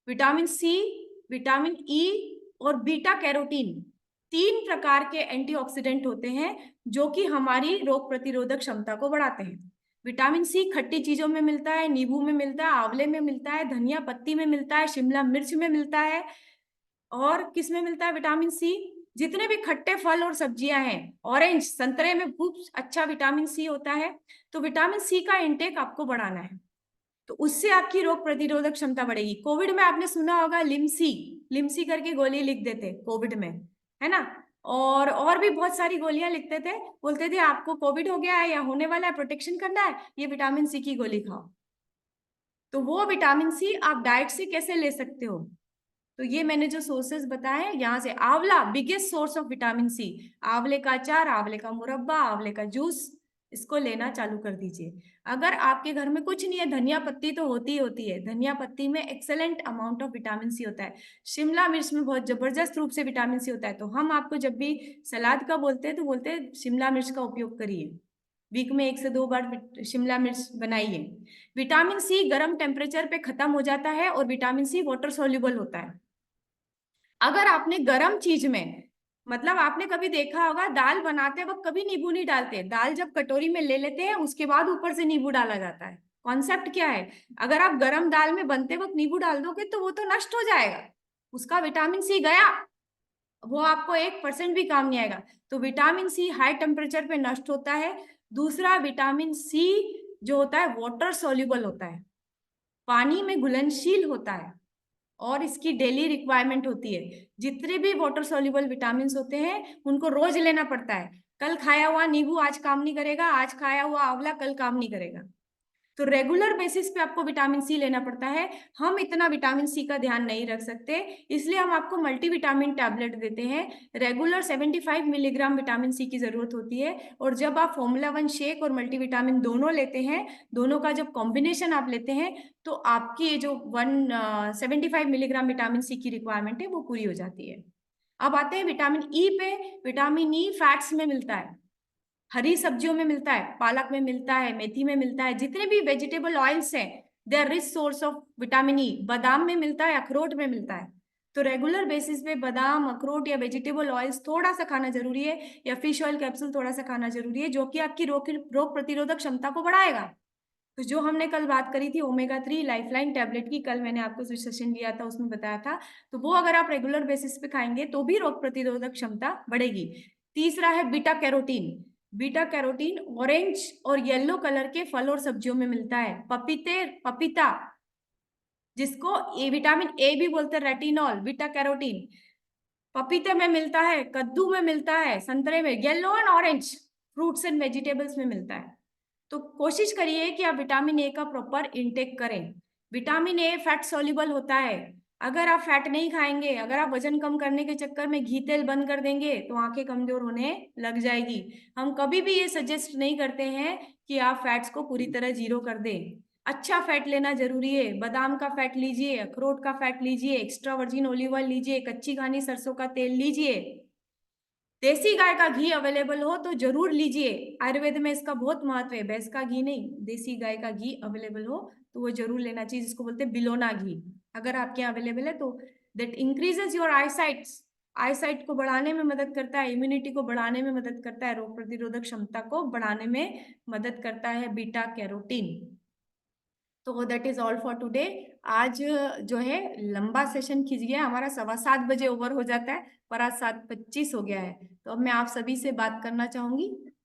Vitamin C, vitamin E और बीटा कैरोटीन 3 प्रकार के एंटीऑक्सीडेंट होते हैं जो कि हमारी रोग प्रतिरोधक क्षमता को बढ़ाते हैं। विटामिन सी खट्टी चीजों में मिलता है, नींबू में मिलता है, आंवले में मिलता है, धनिया पत्ती में मिलता है, शिमला मिर्च में मिलता है। और किस में मिलता है विटामिन सी? जितने भी खट्टे फल और सब्जियां हैं, ऑरेंज, संतरे में खूब अच्छा विटामिन सी होता है। तो विटामिन सी का इंटेक आपको बढ़ाना है, तो उससे आपकी रोग प्रतिरोधक क्षमता बढ़ेगी। कोविड में आपने सुना होगा लिम्सी, लिम्सी करके गोली लिख देते कोविड में, है ना? और भी बहुत सारी गोलियां लिखते थे, बोलते थे आपको कोविड हो गया है या होने वाला है, प्रोटेक्शन करना है, ये विटामिन सी की गोली खाओ। तो वो विटामिन सी आप डाइट से कैसे ले सकते हो? तो ये मैंने जो सोर्सेज बताए हैं, यहाँ से आंवला biggest source of vitamin C. आंवले का अचार, आंवले का मुरब्बा, आंवले का जूस, इसको लेना चालू कर दीजिए। अगर आपके घर में कुछ नहीं है, धनिया पत्ती तो होती ही होती है। धनिया पत्ती में excellent amount of vitamin C होता है। शिमला मिर्च में बहुत जबरदस्त रूप से विटामिन सी होता है। तो हम आपको जब भी सलाद का बोलते हैं तो बोलते हैं शिमला मिर्च का उपयोग करिए। वीक में 1 से 2 बार शिमला मिर्च बनाइए। विटामिन सी गर्म टेम्परेचर पे खत्म हो जाता है और विटामिन सी वाटर सोल्यूबल होता है। अगर आपने गर्म चीज में, मतलब आपने कभी देखा होगा दाल बनाते वक्त कभी नींबू नहीं डालते, दाल जब कटोरी में ले लेते हैं उसके बाद ऊपर से नींबू डाला जाता है। कॉन्सेप्ट क्या है? अगर आप गर्म दाल में बनते वक्त नींबू डाल दोगे तो वो तो नष्ट हो जाएगा, उसका विटामिन सी गया, वो आपको 1% भी काम नहीं आएगा। तो विटामिन सी हाई टेम्परेचर पे नष्ट होता है। दूसरा, विटामिन सी जो होता है वाटर सोल्यूबल होता है, पानी में घुलनशील होता है और इसकी डेली रिक्वायरमेंट होती है। जितने भी वाटर सोल्यूबल विटामिन होते हैं उनको रोज लेना पड़ता है। कल खाया हुआ नींबू आज काम नहीं करेगा, आज खाया हुआ आंवला कल काम नहीं करेगा। तो रेगुलर बेसिस पे आपको विटामिन सी लेना पड़ता है। हम इतना विटामिन सी का ध्यान नहीं रख सकते, इसलिए हम आपको मल्टीविटामिन टैबलेट देते हैं। रेगुलर 75 मिलीग्राम विटामिन सी की जरूरत होती है। और जब आप फॉर्मूला 1 शेक और मल्टीविटामिन दोनों लेते हैं, दोनों का जब कॉम्बिनेशन आप लेते हैं, तो आपकी ये जो 75 मिलीग्राम विटामिन सी की रिक्वायरमेंट है वो पूरी हो जाती है। अब आते हैं विटामिन ई पे। विटामिन ई फैट्स में मिलता है, हरी सब्जियों में मिलता है, पालक में मिलता है, मेथी में मिलता है, जितने भी वेजिटेबल ऑयल्स हैं they are rich source of vitamin E. बादाम में मिलता है, अखरोट में मिलता है। तो रेगुलर बेसिस पे बादाम, अखरोट या वेजिटेबल ऑयल्स थोड़ा सा खाना जरूरी है, या फिश ऑयल कैप्सूल थोड़ा सा खाना जरूरी है, जो कि आपकी रोग प्रतिरोधक क्षमता को बढ़ाएगा। तो जो हमने कल बात करी थी ओमेगा 3 लाइफलाइन टैबलेट की, कल मैंने आपको जो सेशन दिया था उसमें बताया था, तो वो अगर आप रेगुलर बेसिस पे खाएंगे तो भी रोग प्रतिरोधक क्षमता बढ़ेगी। तीसरा है beta carotene. Beta carotene orange और येलो कलर के फल और सब्जियों में मिलता है। पपीता, जिसको ए विटामिन ए भी बोलते हैं, रेटिनॉल, बीटा कैरोटीन पपीते में मिलता है, कद्दू में मिलता है, संतरे में, yellow and orange fruits and vegetables में मिलता है। तो कोशिश करिए कि आप विटामिन ए का प्रॉपर इंटेक करें। विटामिन ए फैट सॉल्युबल होता है। अगर आप फैट नहीं खाएंगे, अगर आप वजन कम करने के चक्कर में घी तेल बंद कर देंगे तो आंखें कमजोर होने लग जाएगी। हम कभी भी ये सजेस्ट नहीं करते हैं कि आप फैट्स को पूरी तरह जीरो कर दें। अच्छा फैट लेना जरूरी है। बादाम का फैट लीजिए, अखरोट का फैट लीजिए, एक्स्ट्रा वर्जिन ऑलिव ऑयल लीजिए, कच्ची घानी सरसों का तेल लीजिए। देसी गाय का घी अवेलेबल हो तो जरूर लीजिए, आयुर्वेद में इसका बहुत महत्व है। भैंस का घी नहीं, देसी गाय का घी अवेलेबल हो तो वो जरूर लेना चाहिए, जिसको बोलते हैं बिलोना घी। अगर आपके यहाँ अवेलेबल है तो that increases your eyesight. Eyesight को बढ़ाने में मदद करता है, इम्यूनिटी को बढ़ाने में मदद करता है, रोग प्रतिरोधक क्षमता को बढ़ाने में मदद करता है बीटा कैरोटीन। तो that is all for today. आज जो है लंबा सेशन खिंच गया हमारा, 7:15 ओवर हो जाता है, पर आज 7:25 हो गया है। तो अब मैं आप सभी से बात करना चाहूंगी।